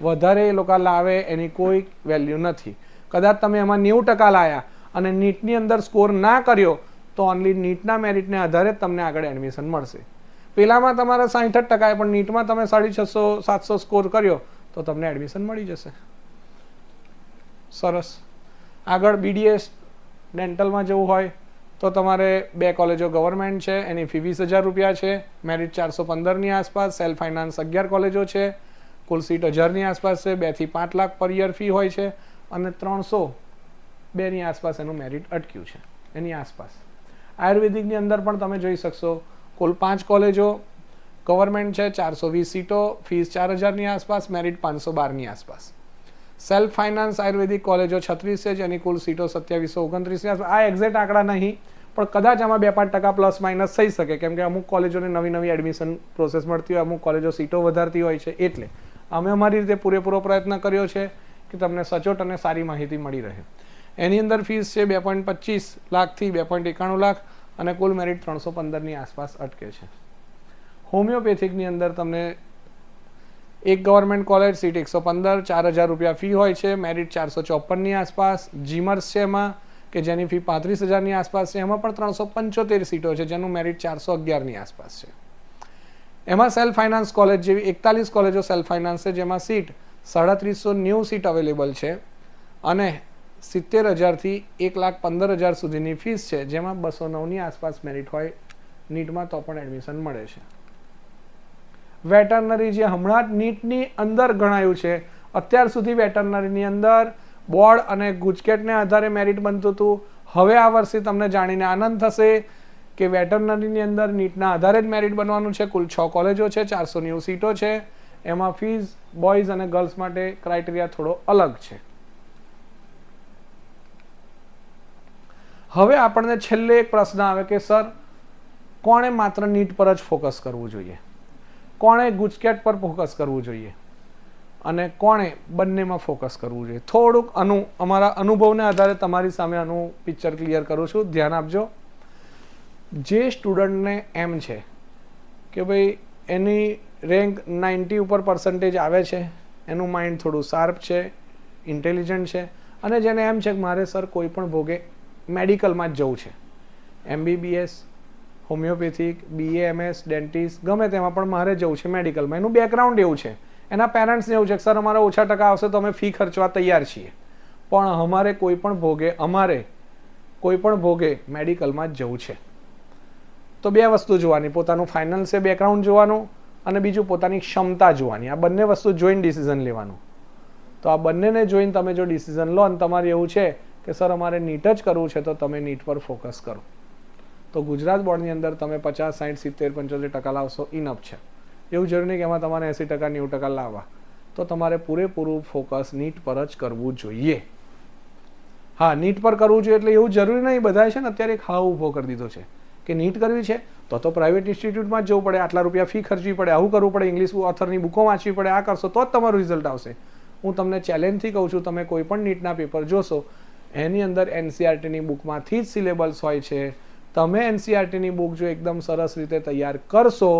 વધારે એ લોકો લાવે એની કોઈ વેલ્યુ નથી. કદાચ તમે એમાં 90% લાયા અને નીટની અંદર સ્કોર ના કર્યો તો ઓનલી નીટના મેરિટને આધારે જ તમને આગળ એડમિશન મળશે. પેલામાં તમારા 67% પણ નીટમાં તમે 650-700 સ્કોર કર્યો તો તમને એડમિશન મળી જશે. સરસ. આગળ BDS ડેન્ટલમાં જવું હોય તો તમારે 2 કોલેજો ગવર્મેન્ટ છે, એની ફી 20,000 રૂપિયા છે, મેરિટ 415ની આસપાસ. સેલ્ફ ફાઇનાન્સ 11 કોલેજો છે, કુલ સીટ 1000ની આસપાસ છે, 2 થી 5 લાખ પર યર ફી હોય છે અને 302ની આસપાસ એનું મેરિટ અટક્યું છે, એની આસપાસ. આયુર્વેદિકની અંદર પણ તમે જોઈ શકશો, કુલ 5 કોલેજો ગવર્મેન્ટ છે, 420 સીટો, ફીસ 4000ની આસપાસ, મેરિટ 512ની આસપાસ. સેલ્ફ ફાઇનાન્સ આયુર્વેદિક કોલેજો 36 છે, જેની કુલ સીટો 2729ની આસપાસ. આ એક્ઝેક્ટ આંકડા નહીં, પણ કદાચ આમાં 2-5% પ્લસ માઇનસ થઈ શકે, કેમ કે અમુક કોલેજોને નવી એડમિશન પ્રોસેસ મળતી હોય, અમુક કોલેજો સીટો વધારતી હોય છે. એટલે અમે અમારી રીતે પૂરેપૂરો પ્રયત્ન કર્યો છે કે તમને સચોટ અને સારી માહિતી મળી રહે. એની અંદર ફીસ છે 2.25 લાખથી 2.91 લાખ અને કુલ મેરિટ 315ની આસપાસ અટકે છે. હોમિયોપેથિકની અંદર તમને એક ગવર્મેન્ટ કોલેજ, સીટ 115, 4000 રૂપિયા ફી હોય છે, મેરિટ 454ની આસપાસ. જીમર્સ છે એમાં કે જેની ફી 35,000ની આસપાસ છે, એમાં પણ 375 સીટો છે, જેનું મેરિટ 411ની આસપાસ છે. એમાં સેલ્ફ ફાઇનાન્સ કોલેજ જેવી 41 કોલેજો સેલ્ફ ફાઇનાન્સ છે, જેમાં સીટ 350 સીટ અવેલેબલ છે અને 70,000થી 1,15,000 સુધીની ફીસ છે, જેમાં 209ની આસપાસ મેરિટ હોય નીટમાં તો પણ એડમિશન મળે છે. વેટરનરી જે હમણાં જ નીટની અંદર ગણાયું છે, અત્યાર સુધી વેટરનરીની અંદર બોર્ડ અને ગુજકેટને આધારે મેરિટ બનતું હતું. હવે આ વર્ષે તમને જાણીને આનંદ થશે કે વેટરનરીની અંદર નીટના આધારે જ મેરિટ બનવાનું છે. કુલ 6 કોલેજો છે, 490 સીટો છે, એમાં ફીસ બોયઝ અને ગર્લ્સ માટે ક્રાઇટેરિયા થોડો અલગ છે. હવે આપણને છેલ્લે એક પ્રશ્ન આવે કે સર, કોણે માત્ર નીટ પર જ ફોકસ કરવું જોઈએ, કોણે ગુજકેટ પર ફોકસ કરવું જોઈએ અને કોણે બંનેમાં ફોકસ કરવું જોઈએ? થોડુંક અમારા અનુભવને આધારે તમારી સામે આનું પિક્ચર ક્લિયર કરું છું, ધ્યાન આપજો. જે સ્ટુડન્ટને એમ છે કે ભાઈ એની રેન્ક 90 ઉપર પર્સન્ટેજ આવે છે, એનું માઇન્ડ થોડું શાર્પ છે, ઇન્ટેલિજન્ટ છે, અને જેને એમ છે કે મારે સર કોઈ પણ ભોગે મેડિકલમાં જ જવું છે, MBBS, homeopathic, BA, MS, dentist, ગમે તેમાં પણ મારે જવું છે મેડિકલમાં. એનું બેકગ્રાઉન્ડ એવું છે, એના પેરેન્ટ્સને એવું છે કે સર અમારા ઓછા ટકા આવશે તો અમે ફી ખર્ચવા તૈયાર છીએ, પણ અમારે કોઈ પણ ભોગે મેડિકલમાં જ જવું છે. તો 2 વસ્તુ જોવાની, પોતાનું ફાઇનાન્શિયલ બેકગ્રાઉન્ડ જોવાનું અને બીજું પોતાની ક્ષમતા જોવાની. આ બંને વસ્તુ જોઈને ડિસિઝન લેવાનું. તો આ બંનેને જોઈને તમે જો ડિસિઝન લો અને તમારે એવું છે કે સર અમારે નીટ જ કરવું છે, તો તમે નીટ પર ફોકસ કરો. તો ગુજરાત બોર્ડની અંદર તમે 50, 60, 70, 75% લાવશો ઇનફ છે. એવું જરૂરી નહીં કે એમાં તમારે 80% 90% લાવવા. તો તમારે પૂરેપૂરું ફોકસ નીટ પર જ કરવું જોઈએ. હા, નીટ પર કરવું જોઈએ એટલે એવું જરૂરી નહીં. બધાએ છે ને અત્યારે એક હાવ ઊભો કરી દીધો છે કે નીટ કરવી છે તો પ્રાઇવેટ ઇન્સ્ટિટ્યૂટમાં જ જવું પડે, આટલા રૂપિયા ફી ખર્ચવી પડે, આવું કરવું પડે, ઇંગ્લિશ ઓથરની બુકો વાંચવી પડે, આ કરશો તો જ તમારું રિઝલ્ટ આવશે. હું તમને ચેલેન્જથી કહું છું, તમે કોઈ પણ નીટના પેપર જોશો એની અંદર એનસીઆરટીની બુકમાંથી જ સિલેબસ હોય છે. તમે એનસીઆરટીની બુક જો એકદમ સરસ રીતે તૈયાર કરશો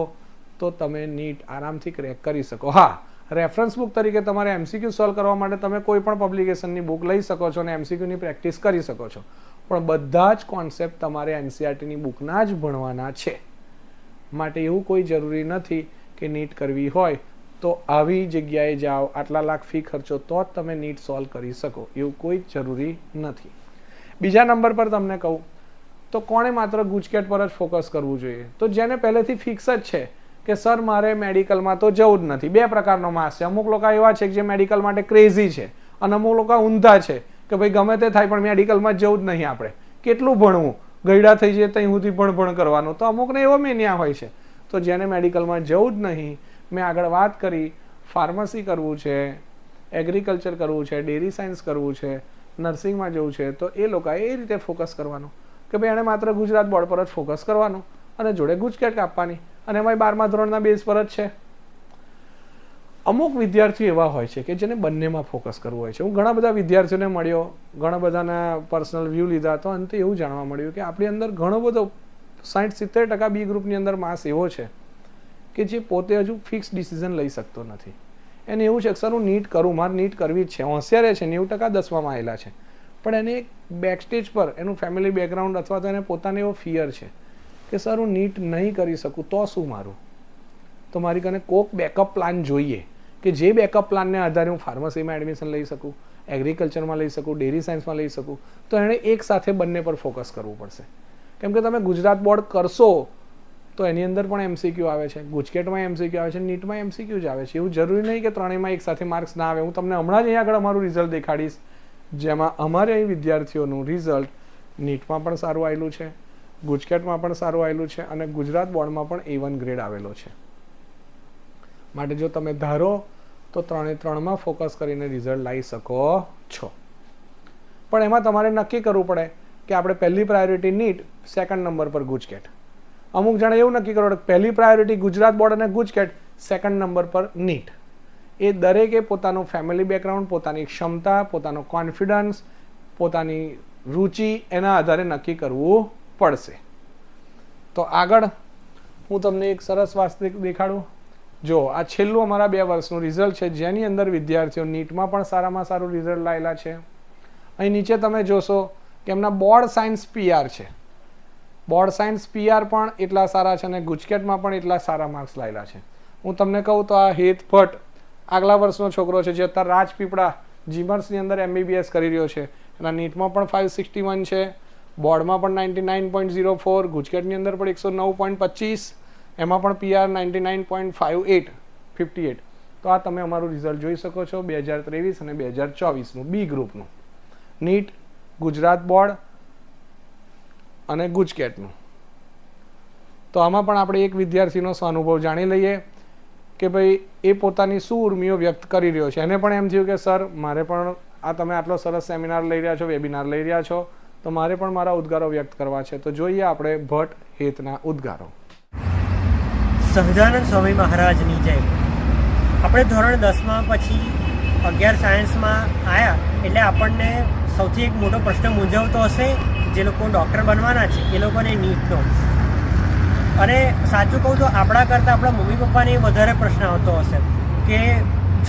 તો તમે નીટ આરામથી ક્રેક કરી શકો. હા, રેફરન્સ બુક તરીકે તમારે એમસીક્યુ સોલ્વ કરવા માટે તમે કોઈ પણ પબ્લિકેશનની બુક લઈ શકો છો અને એમસીક્યુની પ્રેક્ટિસ કરી શકો છો, પણ બધા જ કોન્સેપ્ટ તમારે એનસીઆરટીની બુકના જ ભણવાના છે. માટે એવું કોઈ જરૂરી નથી કે નીટ કરવી હોય તો આવી જગ્યાએ જાઓ, આટલા લાખ ફી ખર્ચો તો જ તમે નીટ સોલ્વ કરી શકો, એવું કોઈ જરૂરી નથી. બીજા નંબર પર તમને કહું તો કોણે માત્ર ગુજકેટ પર જ ફોકસ કરવું જોઈએ? તો જેને પહેલેથી ફિક્સ જ છે કે સર મારે મેડિકલમાં તો જવું જ નથી. બે પ્રકારનો માસ છે. અમુક લોકો એવા છે કે જે મેડિકલ માટે ક્રેઝી છે અને અમુક લોકો ઊંધા છે કે ભાઈ ગમે તે થાય પણ મેડિકલમાં જવું જ નહીં. આપણે કેટલું ભણવું, ગયડા થઈ જાય ત્યાં સુધી ભણ કરવાનું. તો અમુકને એવો મેનિયા હોય છે. તો જેને મેડિકલમાં જવું જ નહીં, મેં આગળ વાત કરી, ફાર્મસી કરવું છે, એગ્રીકલ્ચર કરવું છે, ડેરી સાયન્સ કરવું છે, નર્સિંગમાં જવું છે, તો એ લોકોએ એ રીતે ફોકસ કરવાનું કે ભાઈ એણે માત્ર ગુજરાત બોર્ડ પર જ ફોકસ કરવાનું અને જોડે ગુજકેટ કાપવાની અને એમાં 12મા ધોરણના બેઝ પર જ છે. અમુક વિદ્યાર્થીઓ એવા હોય છે કે જેને બંનેમાં ફોકસ કરવું હોય છે. હું ઘણા બધા વિદ્યાર્થીઓને મળ્યો, ઘણા બધાના પર્સનલ વ્યૂ લીધા, તો અંતે એવું જાણવા મળ્યું કે આપણી અંદર ઘણો બધો 60-70% બી ગ્રુપની અંદર માસ એવો છે કે જે પોતે હજુ ફિક્સ ડિસિઝન લઈ શકતો નથી. એને એવું છે કે સર હું નીટ કરું, મારે નીટ કરવી જ છે, હોશિયાર છે, 90% 10માં આવેલા છે, પણ એને એક બેક સ્ટેજ પર એનું ફેમિલી બેકગ્રાઉન્ડ અથવા તો એને પોતાને એવો ફિયર છે કે સર હું નીટ નહીં કરી શકું તો શું મારું? તો મારી કને કોક બેકઅપ પ્લાન જોઈએ કે જે બેકઅપ પ્લાનને આધારે હું ફાર્મસીમાં એડમિશન લઈ શકું, એગ્રીકલ્ચરમાં લઈ શકું, ડેરી સાયન્સમાં લઈ શકું. તો એણે એક સાથે બંને પર ફોકસ કરવું પડશે. કેમ કે તમે ગુજરાત બોર્ડ કરશો તો એની અંદર પણ એમસીક્યુ આવે છે, ગુજકેટમાં એમસીક્યુ આવે છે, નીટમાં એમસીક્યુ જ આવે છે. એવું જરૂરી નહીં કે ત્રણેયમાં એક સાથે માર્ક્સ ના આવે. હું તમને હમણાં જ અહીંયા આગળ અમારું રિઝલ્ટ દેખાડીશ, જેમાં અમારે અહીં વિદ્યાર્થીઓનું રિઝલ્ટ નીટમાં પણ સારું આવેલું છે, ગુજકેટમાં પણ સારું આવેલું છે અને ગુજરાત બોર્ડમાં પણ A1 ગ્રેડ આવેલો છે. માટે જો તમે ધારો તો 3માં ફોકસ કરીને રિઝલ્ટ લાવી શકો છો. પણ એમાં તમારે નક્કી કરવું પડે કે આપણે પહેલી પ્રાયોરિટી નીટ, સેકન્ડ નંબર પર ગુજકેટ. અમુક જણા એવું નક્કી કરો કે પહેલી પ્રાયોરિટી ગુજરાત બોર્ડ અને ગુજકેટ, સેકન્ડ નંબર પર નીટ. એ દરેકે પોતાનું ફેમિલી બેકગ્રાઉન્ડ, પોતાની ક્ષમતા, પોતાનો કોન્ફિડન્સ, પોતાની રુચિ એના આધારે નક્કી કરવું પડશે. તો આગળ હું તમને એક સરસ વાસ્તવિક દેખાડું. જો આ છેલ્લું અમારા 2 વર્ષનું રિઝલ્ટ છે, જેની અંદર વિદ્યાર્થીઓ નીટમાં પણ સારામાં સારું રિઝલ્ટ લાવેલા છે. અહીં નીચે તમે જોશો કે એમના બોર્ડ સાયન્સ PR છે. બોર્ડ સાયન્સ PR પણ એટલા સારા છે અને ગુજકેટમાં પણ એટલા સારા માર્ક્સ લાવેલા છે. હું તમને કહું તો આ હેત ભટ્ટ આગલા વર્ષનો છોકરો છે, જે અત્યારે રાજપીપળા જીમર્સની અંદર MBBS કરી રહ્યો છે. એના નીટમાં પણ 561 છે, બોર્ડમાં પણ 99.04, ગુજકેટની અંદર પણ 109.25, એમાં પણ PR 99.58, 58. તો આ તમે અમારું રિઝલ્ટ જોઈ શકો છો 2023 અને 2024નું બી ગ્રુપનું, નીટ, ગુજરાત બોર્ડ અને ગુજકેટનું. તો આમાં પણ આપણે એક વિદ્યાર્થીનો સ્વાનુભવ જાણી લઈએ કે ભાઈ એ પોતાની શું ઉર્મિઓ વ્યક્ત કરી રહ્યો છે. એને પણ એમ થયું કે સર મારે પણ આ તમે આટલો સરસ સેમિનાર લઈ રહ્યા છો, વેબિનાર લઈ રહ્યા છો, તો મારે પણ મારા ઉદ્ગારો વ્યક્ત કરવા છે. તો જોઈએ આપણે ભટ્ટ હેતના ઉદ્ગારો. સહજાનંદ સ્વામી મહારાજની જય. આપણે ધોરણ 10માં પછી 11 સાયન્સમાં આવ્યા એટલે આપણને સૌથી એક મોટો પ્રશ્ન મૂંઝવતો હશે, જે લોકો ડૉક્ટર બનવાના છે એ લોકોને નીટનો. અને સાચું કહું તો આપણા કરતાં આપણા મમ્મી પપ્પાને વધારે પ્રશ્ન આવતો હશે કે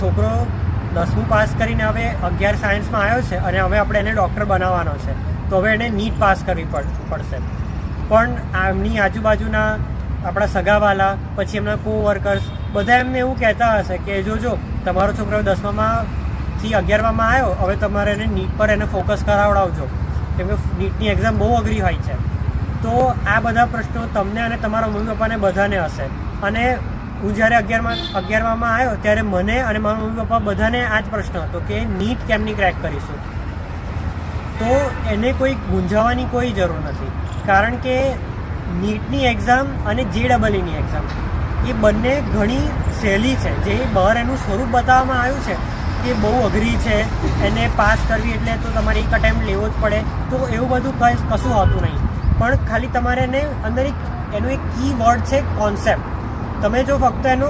છોકરો 10મું પાસ કરીને હવે 11 સાયન્સમાં આવ્યો છે અને હવે આપણે એને ડૉક્ટર બનાવવાનો છે, તો હવે એને નીટ પાસ કરવી પડશે. પણ એમની આજુબાજુના આપણા સગાવાલા, પછી એમના કોવર્કર્સ બધા એમને એવું કહેતા હશે કે જો તમારો છોકરો 10માથી 11માં આવ્યો, હવે તમારે એને નીટ પર એને ફોકસ કરાવડાવજો, કેમ કે નીટની એક્ઝામ બહુ અઘરી હોય છે. તો આ બધા પ્રશ્નો તમને અને તમારા મમ્મી પપ્પાને બધાને હશે. અને હું જ્યારે 11માં આવ્યો ત્યારે મને અને મારા મમ્મી પપ્પા બધાને આ જ પ્રશ્ન હતો કે નીટ કેમની ક્રેક કરીશું. તો એને કોઈ મૂંઝાવાની કોઈ જરૂર નથી, કારણ કે નીટની એક્ઝામ અને JEEની એક્ઝામ એ બંને ઘણી સહેલી છે. જે બહાર એનું સ્વરૂપ બતાવવામાં આવ્યું છે એ બહુ અઘરી છે, એને પાસ કરવી એટલે તો તમારે એક અટેમ્પ્ટ લેવો જ પડે, તો એવું બધું કશું હોતું નહીં. પણ ખાલી તમારે એને અંદર એનું એક કી વર્ડ છે કોન્સેપ્ટ. તમે જો ફક્ત એનો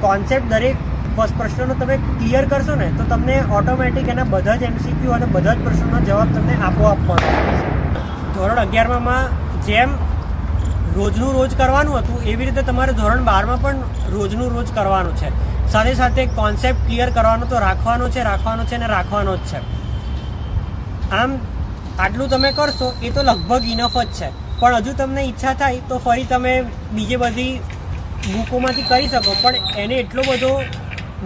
કોન્સેપ્ટ દરેક પ્રશ્નનો તમે ક્લિયર કરશો ને તો તમને ઓટોમેટિક એના બધા જ MCQ અને બધા જ પ્રશ્નોનો જવાબ તમને આપોઆપ મળશે. ધોરણ 11માં જેમ રોજનું રોજ કરવાનું હતું એવી રીતે તમારે ધોરણ 12માં પણ રોજનું રોજ કરવાનું છે. સાથે સાથે કોન્સેપ્ટ ક્લિયર કરવાનો તો રાખવાનો છે અને રાખવાનો જ છે. આમ આટલું તમે કરશો એ તો લગભગ ઇનફ જ છે. પણ હજુ તમને ઈચ્છા થાય તો ફરી તમે બીજી બધી બુકોમાંથી કરી શકો, પણ એને એટલો બધો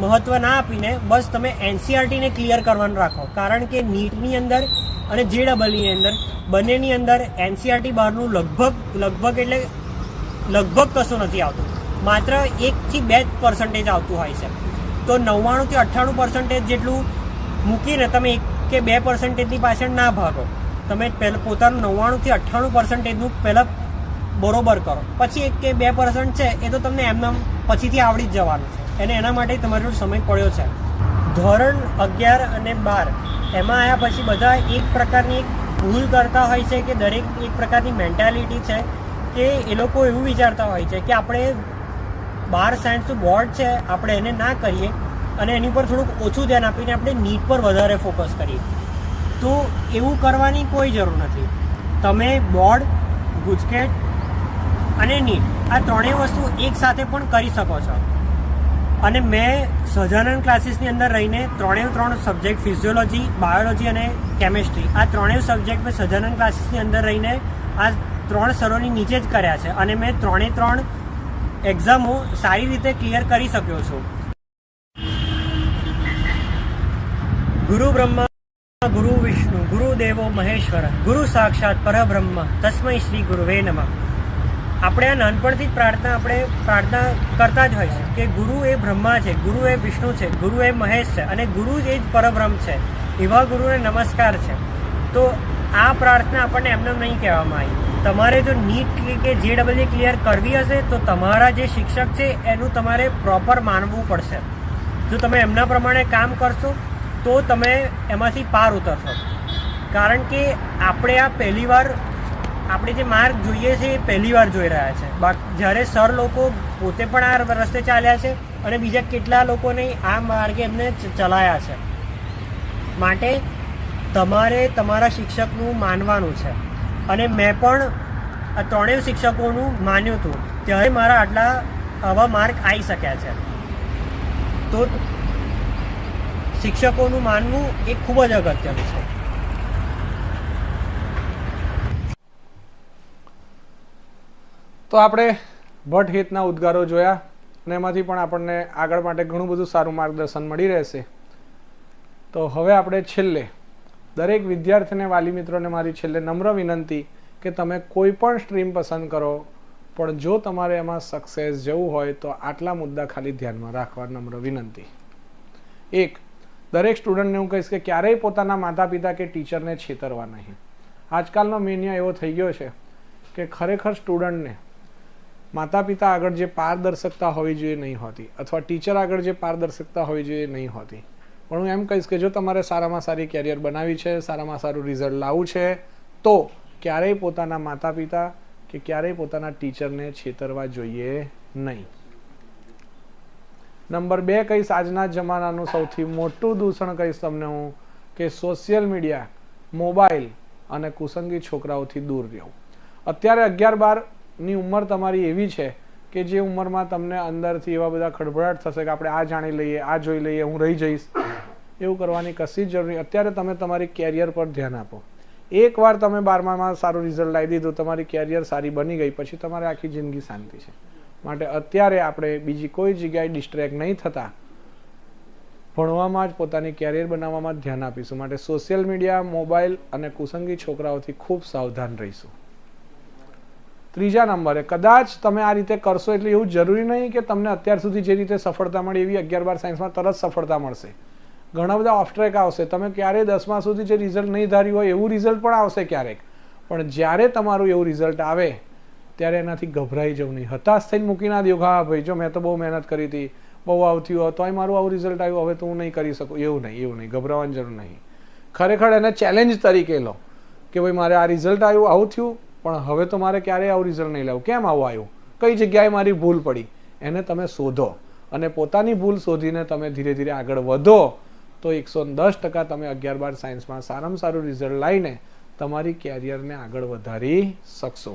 મહત્ત્વ ના આપીને બસ તમે NCERTને ક્લિયર કરવાનું રાખો. કારણ કે નીટની અંદર અને JEEની અંદર બંનેની અંદર NCERT બહારનું લગભગ કશું નથી આવતું. માત્ર 1 થી 2% આવતું હોય છે. તો 99 થી 98% જેટલું મૂકીને તમે 1 કે 2%ની પાછળ ના ભાગો. તમે પહેલાં પોતાનું 99 થી 98%નું પહેલાં બરોબર કરો, પછી 1 કે 2% છે એ તો તમને એમનામ પછીથી આવડી જ જવાનું છે. અને એના માટે તમારો સમય પડ્યો છે. ધોરણ 11 અને 12 એમાં આવ્યા પછી બધા એક પ્રકારની એક ભૂલ કરતા હોય છે કે દરેક એક પ્રકારની મેન્ટાલિટી છે કે એ લોકો એવું વિચારતા હોય છે કે આપણે 12 સાયન્સનું બોર્ડ છે આપણે એને ના કરીએ અને એની પર થોડુંક ઓછું ધ્યાન આપીને આપણે નીટ પર વધારે ફોકસ કરીએ. તો એવું કરવાની કોઈ જરૂર નથી. તમે બોર્ડ, ગુજકેટ અને નીટ આ ત્રણેય વસ્તુ એક સાથે પણ કરી શકો છો. અને મેં સહજાનંદ ક્લાસીસની અંદર રહીને ત્રણ સબ્જેક્ટ ફિઝિયોલોજી, બાયોલોજી અને કેમેસ્ટ્રી આ ત્રણેય સબ્જેક્ટ મેં સહજાનંદ ક્લાસીસની અંદર રહીને આ 3 સરોની નીચે જ કર્યા છે અને મેં 3 એક્ઝામો સારી રીતે ક્લિયર કરી શક્યો છું. ગુરુ બ્રહ્મા ગુરુ વિષ્ણુ ગુરુદેવો મહેશ્વર ગુરુ સાક્ષાત પરબ્રહ્મ તસ્મૈ શ્રી ગુરુવે નમઃ. આપણે આ નાનપણથી જ પ્રાર્થના કરતા જ હોય છે કે ગુરુ એ બ્રહ્મા છે, ગુરુ એ વિષ્ણુ છે, ગુરુ એ મહેશ છે અને ગુરુ એ જ પરબ્રહ્મ છે. એવા ગુરુને નમસ્કાર છે. તો આ પ્રાર્થના આપણને એમને નહીં કહેવામાં આવી. તમારે જો નીટ કે JEE ક્લિયર કરવી હશે તો તમારા જે શિક્ષક છે એનું તમારે પ્રોપર માનવું પડશે. જો તમે એમના પ્રમાણે કામ કરશો તો તમે એમાંથી પાર ઉતરશો. કારણ કે આપણે આ પહેલીવાર આપણે જે માર્ગ જોઈએ છે એ પહેલીવાર જોઈ રહ્યા છે. જ્યારે સર લોકો પોતે પણ આ રસ્તે ચાલ્યા છે અને બીજા કેટલા લોકોને આ માર્ગે એમને ચલાયા છે. માટે તમારે તમારા શિક્ષકનું માનવાનું છે. અને મેં પણ આ ત્રણેય શિક્ષકોનું માન્યું હતું ત્યારે મારા આવા માર્ક આવી શક્યા છે. તો શિક્ષકોનું માનવું એ ખૂબ જ અગત્યનું છે. તો આપણે ભટ્ટ હિતના ઉદ્ગારો જોયા અને એમાંથી પણ આપણને આગળ માટે ઘણું બધું સારું માર્ગદર્શન મળી રહેશે. તો હવે આપણે છેલ્લે દરેક વિદ્યાર્થીને, વાલી મિત્રોને મારી છેલ્લે નમ્ર વિનંતી કે તમે કોઈ પણ સ્ટ્રીમ પસંદ કરો, પણ જો તમારે એમાં સક્સેસ જવું હોય તો આટલા મુદ્દા ખાલી ધ્યાનમાં રાખવા નમ્ર વિનંતી. 1, દરેક સ્ટુડન્ટને હું કહીશ કે ક્યારેય પોતાના માતા પિતા કે ટીચરને છેતરવા નહીં. આજકાલનો મેનિયા એવો થઈ ગયો છે કે ખરેખર સ્ટુડન્ટને માતા પિતા આગળ જે પારદર્શકતા હોવી જોઈએ નહીં હોતી, અથવા ટીચર આગળ જે પારદર્શકતા હોવી જોઈએ નહીં હોતી. પણ હું એમ કહીશ કે જો તમારે સારામાં સારી કેરિયર બનાવી છે, સારામાં સારું રિઝલ્ટ લાવવું છે તો ક્યારેય પોતાના માતા પિતા કે ક્યારેય પોતાના ટીચરને છેતરવા જોઈએ નહીં. નંબર 2 કહીશ, આજના જમાનાનું સૌથી મોટું દૂષણ કહીશ તમને હું કે સોશિયલ મીડિયા, મોબાઈલ અને કુસંગી છોકરાઓથી દૂર રહેવું. અત્યારે 11-12ની ઉંમર તમારી એવી છે કે જે ઉંમરમાં તમને અંદરથી એવા બધા ખડભડાટ થશે કે આપણે આ જાણી લઈએ, આ જોઈ લઈએ, હું રહી જઈશ. એવું કરવાની કશી જ જરૂર નહીં. અત્યારે તમે તમારી કેરિયર પર ધ્યાન આપો. એકવાર તમે 12માં સારું રિઝલ્ટ લાવી દીધું, તમારી કેરિયર સારી બની ગઈ, પછી તમારે આખી જિંદગી શાંતિ છે. માટે અત્યારે આપણે બીજી કોઈ જગ્યાએ ડિસ્ટ્રેક્ટ નહીં થતા ભણવામાં જ પોતાની કેરિયર બનાવવામાં જ ધ્યાન આપીશું. માટે સોશિયલ મીડિયા, મોબાઈલ અને કુસંગી છોકરાઓથી ખૂબ સાવધાન રહીશું. 3જા નંબરે, કદાચ તમે આ રીતે કરશો એટલે એવું જરૂરી નહીં કે તમને અત્યાર સુધી જે રીતે સફળતા મળી એવી 11-12 સાયન્સમાં તરત સફળતા મળશે. ઘણા બધા ઓફટ્રેક આવશે. તમે ક્યારેય 10મા સુધી જે રિઝલ્ટ નહીં ધાર્યું હોય એવું રિઝલ્ટ પણ આવશે ક્યારેક. પણ જ્યારે તમારું એવું રિઝલ્ટ આવે ત્યારે એનાથી ગભરાઈ જવું નહીં, હતાશ થઈને મૂકી ના દો, હા ભાઈ જો મેં તો બહુ મહેનત કરી હતી, બહુ આવતી હોય તોય મારું આવું રિઝલ્ટ આવ્યું, હવે તો હું નહીં કરી શકું. એવું નહીં, ગભરાવાની જરૂર નહીં. ખરેખર એને ચેલેન્જ તરીકે લો કે ભાઈ મારે આ રિઝલ્ટ આવ્યું, આવું થયું, પણ હવે તો મારે ક્યારેય આવું રિઝલ્ટ નહીં લાવું. કેમ આવું આવ્યું, કઈ જગ્યાએ મારી ભૂલ પડી, એને તમે શોધો અને પોતાની ભૂલ શોધીને તમે ધીરે ધીરે આગળ વધો તો 110% તમે 11-12 સાયન્સમાં સારામાં સારું રિઝલ્ટ લાવીને તમારી કેરિયરને આગળ વધારી શકશો.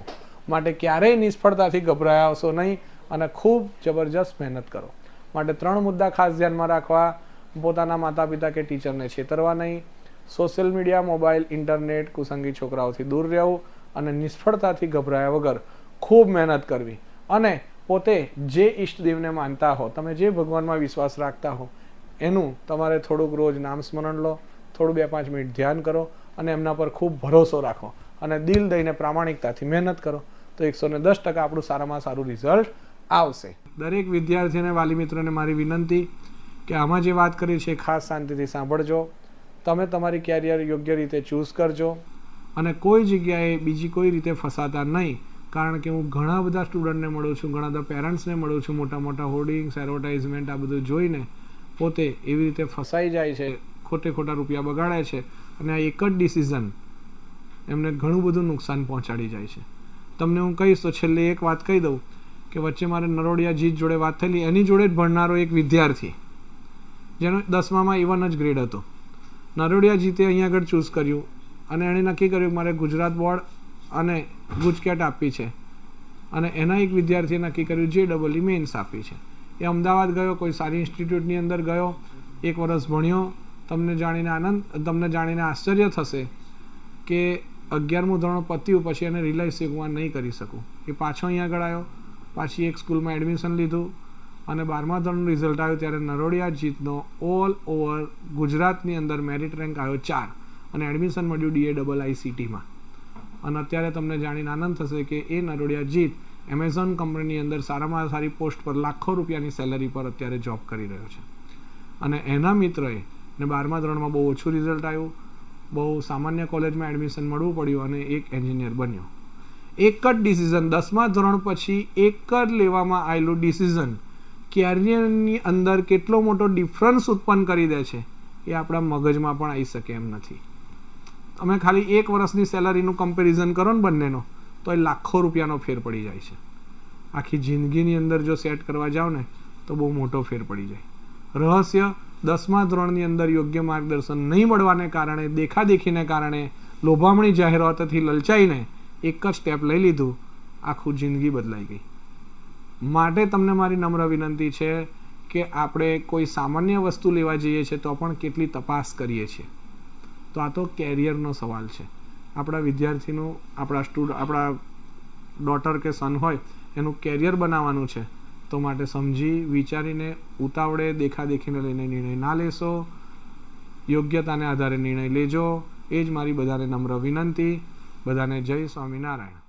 માટે ક્યારેય નિષ્ફળતાથી ગભરાશો નહીં અને ખૂબ જબરજસ્ત મહેનત કરો. માટે 3 મુદ્દા ખાસ ધ્યાનમાં રાખવા: પોતાના માતા પિતા કે ટીચરને છેતરવા નહીં, સોશિયલ મીડિયા, મોબાઈલ, ઇન્ટરનેટ, કુસંગી છોકરાઓથી દૂર રહેવું અને નિષ્ફળતાથી ગભરાયા વગર ખૂબ મહેનત કરવી. અને પોતે જે ઈષ્ટદેવને માનતા હો, તમે જે ભગવાનમાં વિશ્વાસ રાખતા હો, એનું તમારે થોડુંક રોજ નામ સ્મરણ લો, થોડું 2-5 મિનિટ ધ્યાન કરો અને એમના પર ખૂબ ભરોસો રાખો અને દિલ દઈને પ્રામાણિકતાથી મહેનત કરો તો 110% આપણું સારામાં સારું રિઝલ્ટ આવશે. દરેક વિદ્યાર્થી અને વાલી મિત્રોને મારી વિનંતી કે આમાં જે વાત કરી છે ખાસ શાંતિથી સાંભળજો. તમે તમારી કેરિયર યોગ્ય રીતે ચૂઝ કરજો અને કોઈ જગ્યાએ બીજી કોઈ રીતે ફસાતા નહીં. કારણ કે હું ઘણા બધા સ્ટુડન્ટને મળું છું, ઘણા બધા પેરેન્ટ્સને મળું છું, મોટા મોટા હોર્ડિંગ્સ, એડવર્ટાઇઝમેન્ટ આ બધું જોઈને પોતે એવી રીતે ફસાઈ જાય છે, ખોટા રૂપિયા બગાડે છે અને આ એક જ ડિસિઝન એમને ઘણું બધું નુકસાન પહોંચાડી જાય છે. તમને હું કહીશ તો છેલ્લે એક વાત કહી દઉં કે વચ્ચે મારે નરોડિયા જીત જોડે વાત થયેલી. એની જોડે જ ભણનારો એક વિદ્યાર્થી જેનો 10મામાં A1 જ ગ્રેડ હતો, નરોડિયા જીતે અહીંયા આગળ ચૂઝ કર્યું અને એણે નક્કી કર્યું કે મારે ગુજરાત બોર્ડ અને ગુજકેટ આપી છે અને એના એક વિદ્યાર્થીએ નક્કી કર્યું JEE મેન્સ આપી છે. એ અમદાવાદ ગયો, કોઈ સારી ઇન્સ્ટિટ્યૂટની અંદર ગયો, 1 વર્ષ ભણ્યો. તમને જાણીને આશ્ચર્ય થશે કે 11મું ધોરણ પત્યું પછી એને રિયલાઇઝ થયું કે હું નહીં કરી શકું. એ પાછો અહીંયા આગળ આવ્યો, પાછી એક સ્કૂલમાં એડમિશન લીધું અને 12મા ધોરણનું રિઝલ્ટ આવ્યું ત્યારે નરોડિયા જીતનો ઓલ ઓવર ગુજરાતની અંદર મેરિટ રેન્ક આવ્યો 4 અને એડમિશન મળ્યું DAIICTમાં. અને અત્યારે તમને જાણીને આનંદ થશે કે એ નરોડિયા જીત એમેઝોન કંપનીની અંદર સારામાં સારી પોસ્ટ પર લાખો રૂપિયાની સેલરી પર અત્યારે જોબ કરી રહ્યો છે. અને એના મિત્રોએ ને 12મા ધોરણમાં બહુ ઓછું રિઝલ્ટ આવ્યું, બહુ સામાન્ય કોલેજમાં એડમિશન મળવું પડ્યું અને એક એન્જિનિયર બન્યો. એક જ ડિસિઝન, 10મા ધોરણ પછી એક જ લેવામાં આવેલું ડિસિઝન કેરિયરની અંદર કેટલો મોટો ડિફરન્સ ઉત્પન્ન કરી દે છે એ આપણા મગજમાં પણ આવી શકે એમ નથી. તમે ખાલી 1 વર્ષની સેલરીનું કમ્પેરિઝન કરો ને બંનેનો તો એ લાખો રૂપિયાનો ફેર પડી જાય છે. આખી જિંદગીની અંદર જો સેટ કરવા જાઓ ને તો બહુ મોટો ફેર પડી જાય. રહસ્ય 10મા ધોરણની અંદર યોગ્ય માર્ગદર્શન નહીં મળવાને કારણે, દેખાદેખીને કારણે, લોભામણી જાહેરાતોથી લલચાઈને એક જ સ્ટેપ લઈ લીધું, આખું જિંદગી બદલાઈ ગઈ. માટે તમને મારી નમ્ર વિનંતી છે કે આપણે કોઈ સામાન્ય વસ્તુ લેવા જઈએ છીએ તો પણ કેટલી તપાસ કરીએ છીએ. તો આ તો કેરિયરનો સવાલ છે. આપણા વિદ્યાર્થીનું, આપણા ડોટર કે સન હોય એનું કેરિયર બનાવવાનું છે તો માટે સમજી વિચારીને, ઉતાવળે દેખાદેખીને લઈને નિર્ણય ના લેશો. યોગ્યતાને આધારે નિર્ણય લેજો. એ જ મારી બધાને નમ્ર વિનંતી. બધાને જય સ્વામિનારાયણ.